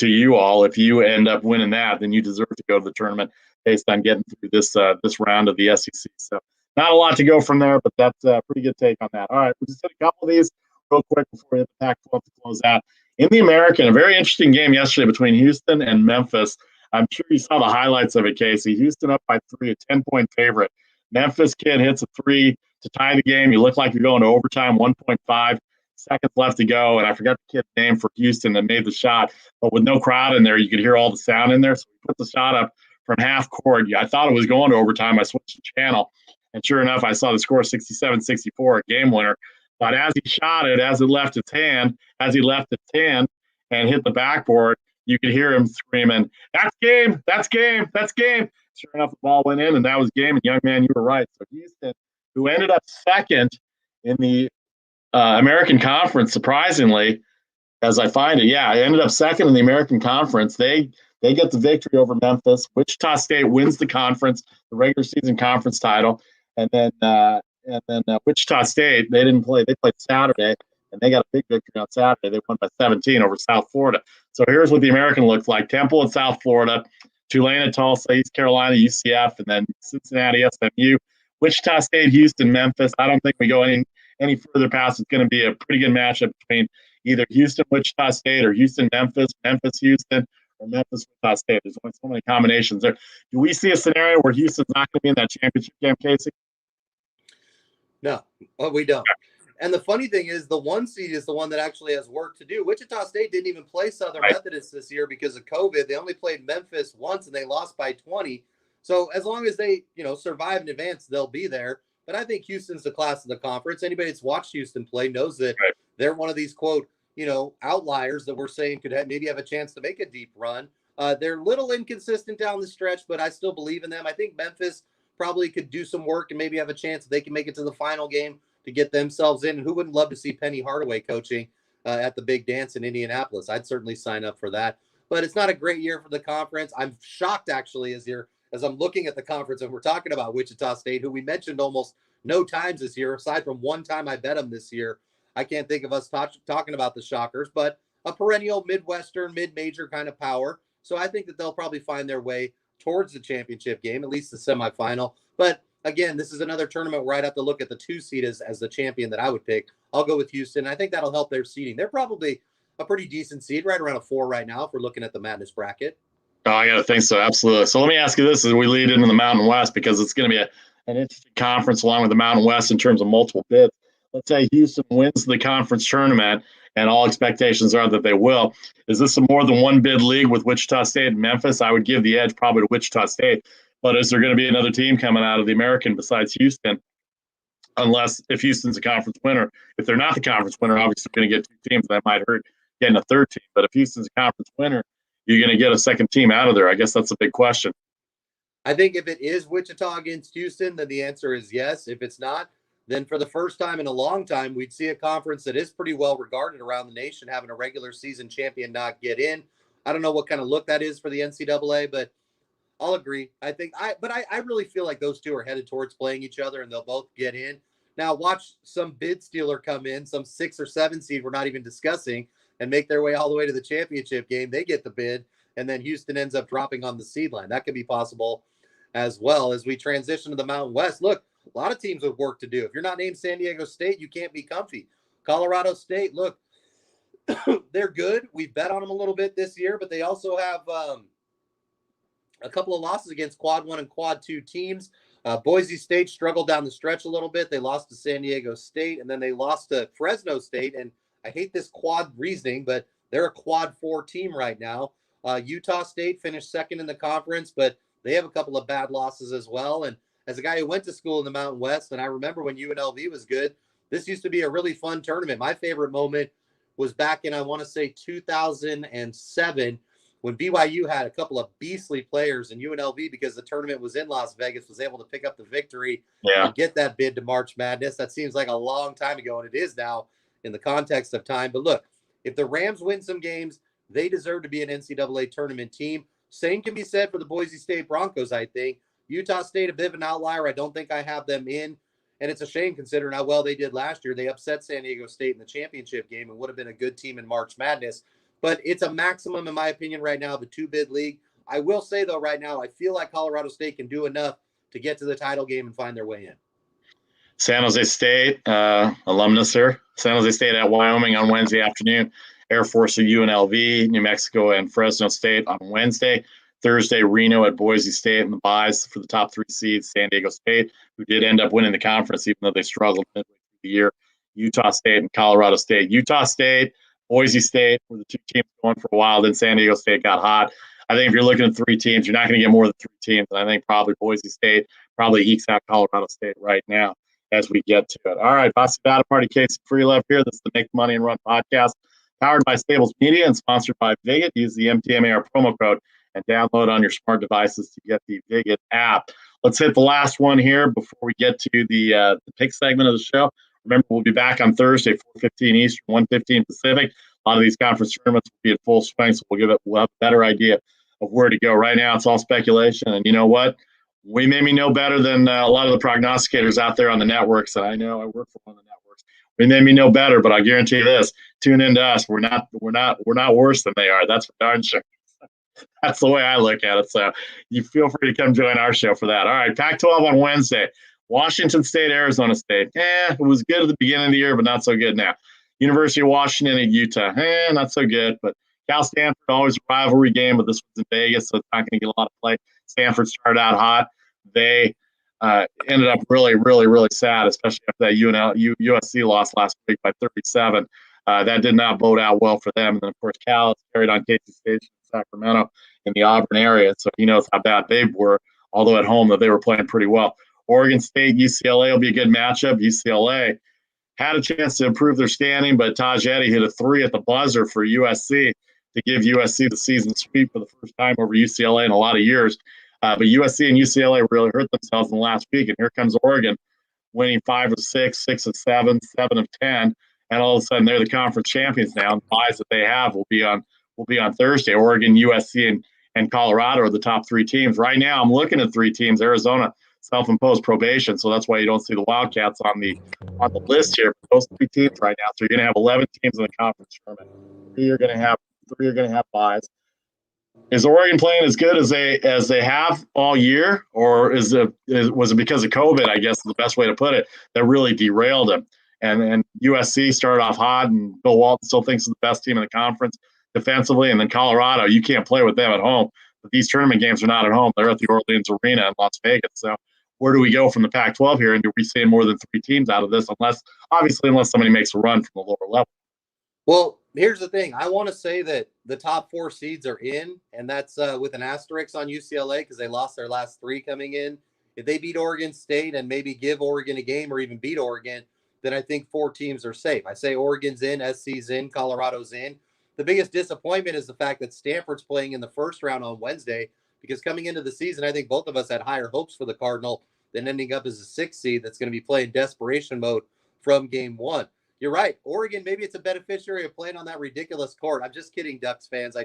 you all. If you end up winning that, then you deserve to go to the tournament based on getting through this round of the SEC. So not a lot to go from there, but that's a pretty good take on that. All right, we'll just hit a couple of these real quick before we hit the Pac-12 to close out. In the American, a very interesting game yesterday between Houston and Memphis. I'm sure you saw the highlights of it, Casey. Houston up by 3, a 10-point favorite. Memphis kid hits a 3 to tie the game. You look like you're going to overtime, 1.5 seconds left to go. And I forgot the kid's name for Houston that made the shot. But with no crowd in there, you could hear all the sound in there. So we put the shot up from half court. I thought it was going to overtime. I switched the channel. And sure enough, I saw the score 67-64, a game winner. But as he shot it, as he left its hand and hit the backboard, you could hear him screaming, that's game, that's game, that's game. Sure enough, the ball went in, and that was game. And, young man, you were right. So Houston, who ended up second in the American Conference, surprisingly, as I find it, ended up second in the American Conference. They get the victory over Memphis. Wichita State wins the conference, the regular season conference title. And then Wichita State, they didn't play. They played Saturday, and they got a big victory on Saturday. They won by 17 over South Florida. So here's what the American looked like. Temple and South Florida, Tulane at Tulsa, East Carolina, UCF, and then Cincinnati, SMU, Wichita State, Houston, Memphis. I don't think we go any further past. It's going to be a pretty good matchup between either Houston, Wichita State, or Houston, Memphis, Memphis, Houston, or Memphis, Wichita State. There's only so many combinations there. Do we see a scenario where Houston's not going to be in that championship game, Casey? No, we don't. And the funny thing is, the 1 seed is the one that actually has work to do. Wichita State didn't even play Southern Methodist this year because of COVID. They only played Memphis once, and they lost by 20. So as long as they, survive in advance, they'll be there. But I think Houston's the class of the conference. Anybody that's watched Houston play knows that they're one of these, quote, outliers that we're saying could maybe have a chance to make a deep run. They're a little inconsistent down the stretch, but I still believe in them. I think Memphis probably could do some work and maybe have a chance if they can make it to the final game to get themselves in. And who wouldn't love to see Penny Hardaway coaching at the big dance in Indianapolis? I'd certainly sign up for that. But it's not a great year for the conference. I'm shocked, actually, as I'm looking at the conference and we're talking about Wichita State, who we mentioned almost no times this year, aside from one time I bet them this year. I can't think of us talking about the Shockers, but a perennial Midwestern, mid-major kind of power. So I think that they'll probably find their way towards the championship game, at least the semifinal. But again, this is another tournament where I'd have to look at the 2 seed as the champion that I would pick. I'll go with Houston. I think that'll help their seeding. They're probably a pretty decent seed, right around a 4 right now if we're looking at the Madness bracket. Oh, I got to think so. Absolutely. So let me ask you this as we lead into the Mountain West, because it's going to be an interesting conference along with the Mountain West in terms of multiple bids. Let's say Houston wins the conference tournament, and all expectations are that they will. Is this a more than one bid league with Wichita State and Memphis? I would give the edge probably to Wichita State. But is there going to be another team coming out of the American besides Houston? If Houston's a conference winner. If they're not the conference winner, obviously you're going to get 2 teams. That might hurt getting a 3rd team. But if Houston's a conference winner, you're going to get a 2nd team out of there. I guess that's a big question. I think if it is Wichita against Houston, then the answer is yes. If it's not, then for the first time in a long time, we'd see a conference that is pretty well regarded around the nation having a regular season champion not get in. I don't know what kind of look that is for the NCAA, but I'll agree. I really feel like those two are headed towards playing each other and they'll both get in. Now watch some bid stealer come in, some 6 or 7 seed we're not even discussing, and make their way all the way to the championship game. They get the bid, and then Houston ends up dropping on the seed line. That could be possible as well as we transition to the Mountain West. Look, a lot of teams with work to do. If you're not named San Diego State, you can't be comfy. Colorado State, look, they're good. We've bet on them a little bit this year, but they also have a couple of losses against quad 1 and quad 2 teams. Boise State struggled down the stretch a little bit. They lost to San Diego State, and then they lost to Fresno State. And I hate this quad reasoning, but they're a quad 4 team right now. Utah State finished 2nd in the conference, but they have a couple of bad losses as well. And as a guy who went to school in the Mountain West, and I remember when UNLV was good, this used to be a really fun tournament. My favorite moment was back in, I want to say 2007, when BYU had a couple of beastly players, and UNLV, because the tournament was in Las Vegas, was able to pick up the victory and get that bid to March Madness. That seems like a long time ago, and it is now in the context of time. But look, if the Rams win some games, they deserve to be an NCAA tournament team. Same can be said for the Boise State Broncos, I think. Utah State, a bit of an outlier. I don't think I have them in. And it's a shame considering how well they did last year. They upset San Diego State in the championship game and would have been a good team in March Madness. But it's a maximum, in my opinion, right now of a 2-bid league. I will say, though, right now, I feel like Colorado State can do enough to get to the title game and find their way in. San Jose State, alumnus here. San Jose State at Wyoming on Wednesday afternoon. Air Force at UNLV, New Mexico, and Fresno State on Wednesday. Thursday, Reno at Boise State, and the buys for the top 3 seeds, San Diego State, who did end up winning the conference, even though they struggled midway through the year. Utah State and Colorado State. Utah State, Boise State were the 2 teams going for a while. Then San Diego State got hot. I think if you're looking at 3 teams, you're not going to get more than 3 teams. And I think probably Boise State probably ekes out Colorado State right now as we get to it. All right, Vasu Battle Party, Casey Free Love here. This is the Make Money and Run podcast, powered by Stables Media and sponsored by Viget. Use the MTMAR promo code and download on your smart devices to get the Viget app. Let's hit the last one here before we get to the pick segment of the show. Remember, we'll be back on Thursday, 4:15 Eastern, 1:15 Pacific. A lot of these conference tournaments will be in full swing, so we'll have a better idea of where to go. Right now, it's all speculation, and you know what? We maybe know better than a lot of the prognosticators out there on the networks, and I know I work for one of the networks. We maybe know better, but I guarantee you this: tune in to us. We're not worse than they are. That's for darn sure. That's the way I look at it. So you feel free to come join our show for that. All right, Pac-12 on Wednesday. Washington State, Arizona State. It was good at the beginning of the year, but not so good now. University of Washington and Utah. Not so good. But Cal Stanford, always a rivalry game, but this was in Vegas, so it's not going to get a lot of play. Stanford started out hot. They ended up really, really, really sad, especially after that USC loss last week by 37. That did not bode out well for them. And then, of course, Cal has carried on Casey Station in Sacramento in the Auburn area, so he knows how bad they were, although at home that they were playing pretty well. Oregon State, UCLA will be a good matchup. UCLA had a chance to improve their standing, but Taj Eddy hit a three at the buzzer for USC to give USC the season sweep for the first time over UCLA in a lot of years. But USC and UCLA really hurt themselves in the last week, and here comes Oregon winning 5 of 6, 6 of 7, 7 of 10, and all of a sudden they're the conference champions now. And the buys that they have will be on Thursday. Oregon, USC, and Colorado are the top 3 teams. Right now, I'm looking at 3 teams. Arizona self-imposed probation, so that's why you don't see the Wildcats on the list here. But those 3 teams right now, so you're going to have 11 teams in the conference tournament. 3 are going to have buys. Is Oregon playing as good as they have all year, or was it because of COVID? I guess is the best way to put it. That really derailed them. And USC started off hot, and Bill Walton still thinks it's the best team in the conference defensively. And then Colorado, you can't play with them at home. But these tournament games are not at home; they're at the Orleans Arena in Las Vegas. So where do we go from the Pac-12 here? And do we see more than 3 teams out of this? Unless somebody makes a run from the lower level. Well, here's the thing. I want to say that the top 4 seeds are in, and that's with an asterisk on UCLA because they lost their last 3 coming in. If they beat Oregon State and maybe give Oregon a game or even beat Oregon, then I think 4 teams are safe. I say Oregon's in, SC's in, Colorado's in. The biggest disappointment is the fact that Stanford's playing in the first round on Wednesday, because coming into the season, I think both of us had higher hopes for the Cardinal than ending up as a 6th seed that's going to be playing desperation mode from game 1. You're right. Oregon, maybe it's a beneficiary of playing on that ridiculous court. I'm just kidding, Ducks fans. I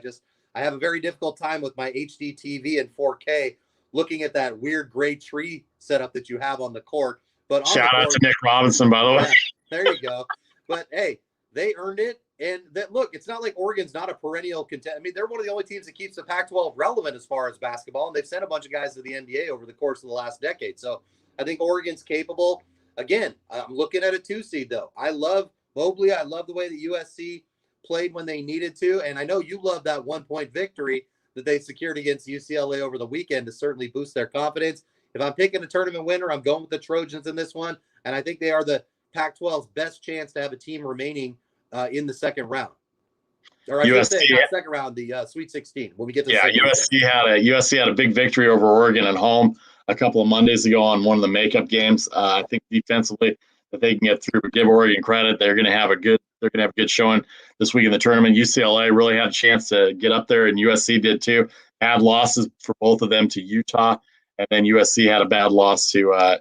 have a very difficult time with my HD TV and 4K looking at that weird gray tree setup that you have on the court. But shout out to Nick Robinson, by the way. Yeah, there you go. But hey, they earned it. And that, look, it's not like Oregon's not a perennial contender. I mean, they're one of the only teams that keeps the Pac-12 relevant as far as basketball, and they've sent a bunch of guys to the NBA over the course of the last decade. So I think Oregon's capable. Again, I'm looking at a 2 seed, though. I love Mobley. I love the way that USC played when they needed to, and I know you love that 1-point victory that they secured against UCLA over the weekend to certainly boost their confidence. If I'm picking a tournament winner, I'm going with the Trojans in this one, and I think they are the Pac-12's best chance to have a team remaining in the second round. Or I should say, not second round, the Sweet 16. When we get to USC had a big victory over Oregon at home a couple of Mondays ago on one of the makeup games. I think defensively that they can get through. But give Oregon credit; they're going to have a good showing this week in the tournament. UCLA really had a chance to get up there, and USC did too. Bad losses for both of them to Utah, and then USC had a bad loss as well.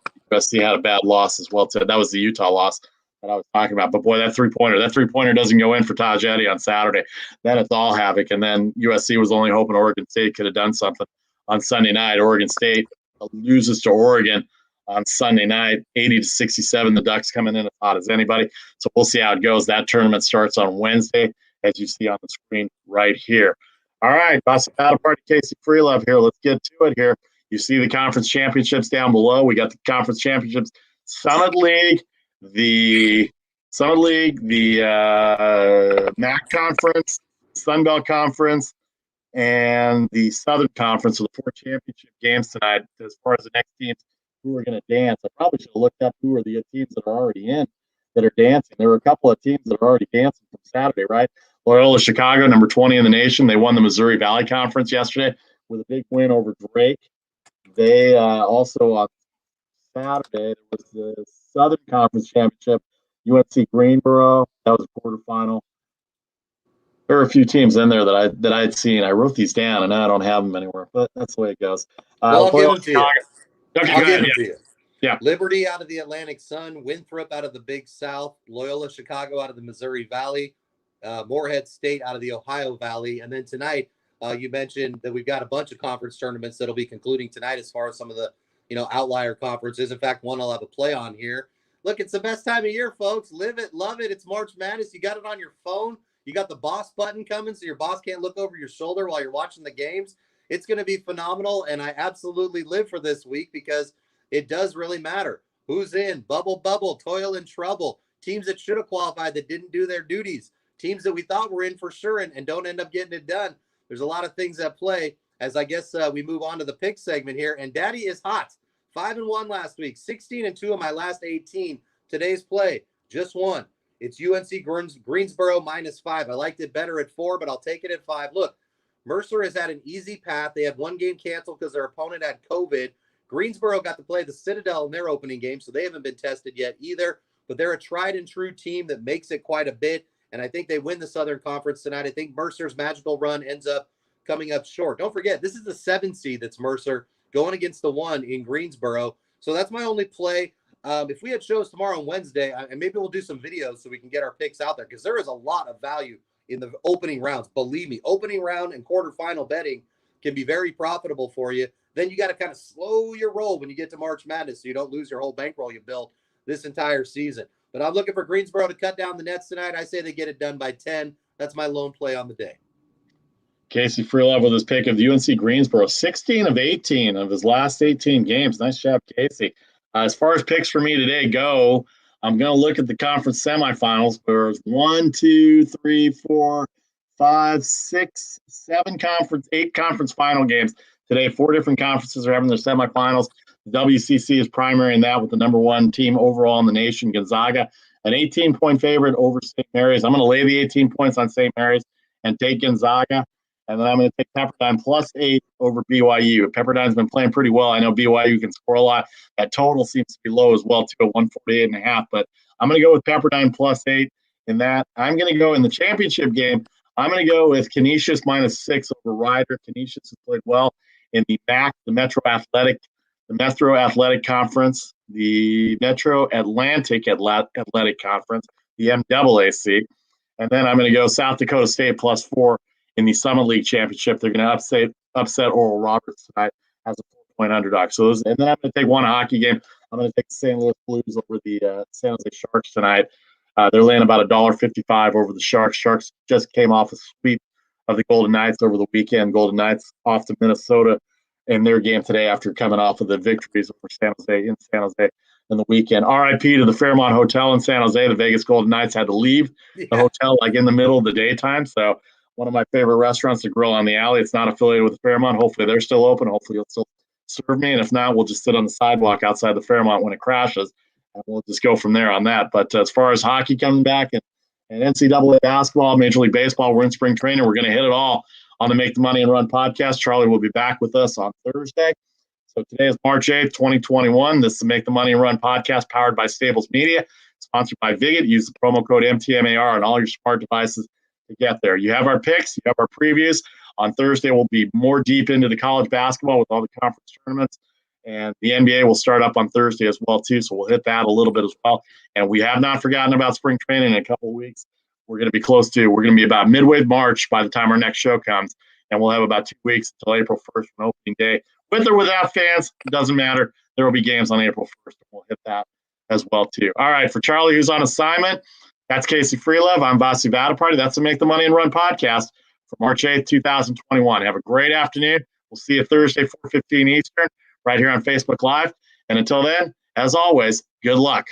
That was the Utah loss that I was talking about. But boy, that three-pointer doesn't go in for Taj Eddy on Saturday. Then it's all havoc. And then USC was only hoping Oregon State could have done something on Sunday night. Oregon State loses to Oregon on Sunday night, 80-67. The Ducks coming in as hot as anybody. So we'll see how it goes. That tournament starts on Wednesday, as you see on the screen right here. All right, Vasu Battle Party, Casey Freelove here. Let's get to it here. You see the conference championships down below. We got the conference championships, Summit League, the MAC Conference, Sun Belt Conference, and the Southern Conference. So the 4 championship games tonight. As far as the next teams who are going to dance, I probably should have looked up who are the teams that are already in that are dancing. There were a couple of teams that are already dancing from Saturday, right? Loyola Chicago, number 20 in the nation. They won the Missouri Valley Conference yesterday with a big win over Drake. They also on Saturday, there was the Southern Conference Championship, UNC Greensboro. That was a quarterfinal. There were a few teams in there that I'd seen. I wrote these down, and now I don't have them anywhere. But that's the way it goes. I'll give them to you. Okay, I'll give them to you. Yeah. Liberty out of the Atlantic Sun, Winthrop out of the Big South, Loyola Chicago out of the Missouri Valley, Morehead State out of the Ohio Valley, and then tonight you mentioned that we've got a bunch of conference tournaments that'll be concluding tonight as far as some of the outlier conferences. In fact, one I'll have a play on here. Look, it's the best time of year, folks. Live it, love it. It's March Madness. You got it on your phone. You got the boss button coming so your boss can't look over your shoulder while you're watching the games. It's going to be phenomenal, and I absolutely live for this week because it does really matter. Who's in? Bubble, toil and trouble. Teams that should have qualified that didn't do their duties. Teams that we thought were in for sure and don't end up getting it done. There's a lot of things at play as I guess we move on to the pick segment here. And Daddy is hot. 5-1 last week, 16-2 of my last 18. Today's play, just one. It's UNC Greensboro -5. I liked it better at 4, but I'll take it at 5. Look, Mercer has had an easy path. They had one game canceled because their opponent had COVID. Greensboro got to play the Citadel in their opening game, so they haven't been tested yet either. But they're a tried and true team that makes it quite a bit, and I think they win the Southern Conference tonight. I think Mercer's magical run ends up coming up short. Don't forget, this is the 7 seed that's Mercer going against the 1 in Greensboro. So that's my only play. If we had shows tomorrow and Wednesday, and maybe we'll do some videos so we can get our picks out there because there is a lot of value in the opening rounds. Believe me, opening round and quarterfinal betting can be very profitable for you. Then you got to kind of slow your roll when you get to March Madness so you don't lose your whole bankroll you built this entire season. But I'm looking for Greensboro to cut down the nets tonight. I say they get it done by 10. That's my lone play on the day. Casey Freelove with his pick of UNC Greensboro, 16 of 18 of his last 18 games. Nice job, Casey. As far as picks for me today go, I'm going to look at the conference semifinals. There's 1, 2, 3, 4, 5, 6, 7 conference, 8 conference final games today. 4 different conferences are having their semifinals. The WCC is primary in that with the number 1 team overall in the nation, Gonzaga, an 18-point favorite over St. Mary's. I'm going to lay the 18 points on St. Mary's and take Gonzaga. And then I'm going to take Pepperdine +8 over BYU. Pepperdine's been playing pretty well. I know BYU can score a lot. That total seems to be low as well, too, at 148.5. But I'm going to go with Pepperdine +8 in that. I'm going to go in the championship game. I'm going to go with Canisius -6 over Rider. Canisius has played well in the MAC, the Metro Athletic Conference, the Metro Atlantic Athletic Conference, the MAAC. And then I'm going to go South Dakota State +4 in the Summit League Championship. They're going to upset Oral Roberts tonight as a 4-point underdog. And then I'm going to take one hockey game. I'm going to take the St. Louis Blues over the San Jose Sharks tonight. They're laying about $1.55 over the Sharks. Sharks just came off a sweep of the Golden Knights over the weekend. Golden Knights off to Minnesota in their game today after coming off of the victories over San Jose in the weekend. RIP to the Fairmont Hotel in San Jose. The Vegas Golden Knights had to leave the hotel like in the middle of the daytime. So one of my favorite restaurants to grill on the alley. It's not affiliated with the Fairmont. Hopefully they're still open. Hopefully it'll still serve me. And if not, we'll just sit on the sidewalk outside the Fairmont when it crashes. And we'll just go from there on that. But as far as hockey coming back and NCAA basketball, Major League Baseball, we're in spring training. We're going to hit it all on the Make the Money and Run podcast. Charlie will be back with us on Thursday. So today is March 8th, 2021. This is the Make the Money and Run podcast powered by Stables Media, sponsored by Viget. Use the promo code MTMAR on all your smart devices to get there. You have our picks. You have our previews. On Thursday, we'll be more deep into the college basketball with all the conference tournaments. And the NBA will start up on Thursday as well, too. So we'll hit that a little bit as well. And we have not forgotten about spring training in a couple of weeks. We're going to be about midway March by the time our next show comes. And we'll have about 2 weeks until April 1st from opening day. With or without fans, it doesn't matter. There will be games on April 1st. And we'll hit that as well, too. All right, for Charlie, who's on assignment, that's Casey Freelove. I'm Vasu. That's the Make the Money and Run podcast for March 8th, 2021. Have a great afternoon. We'll see you Thursday, 4:15 Eastern, right here on Facebook Live. And until then, as always, good luck.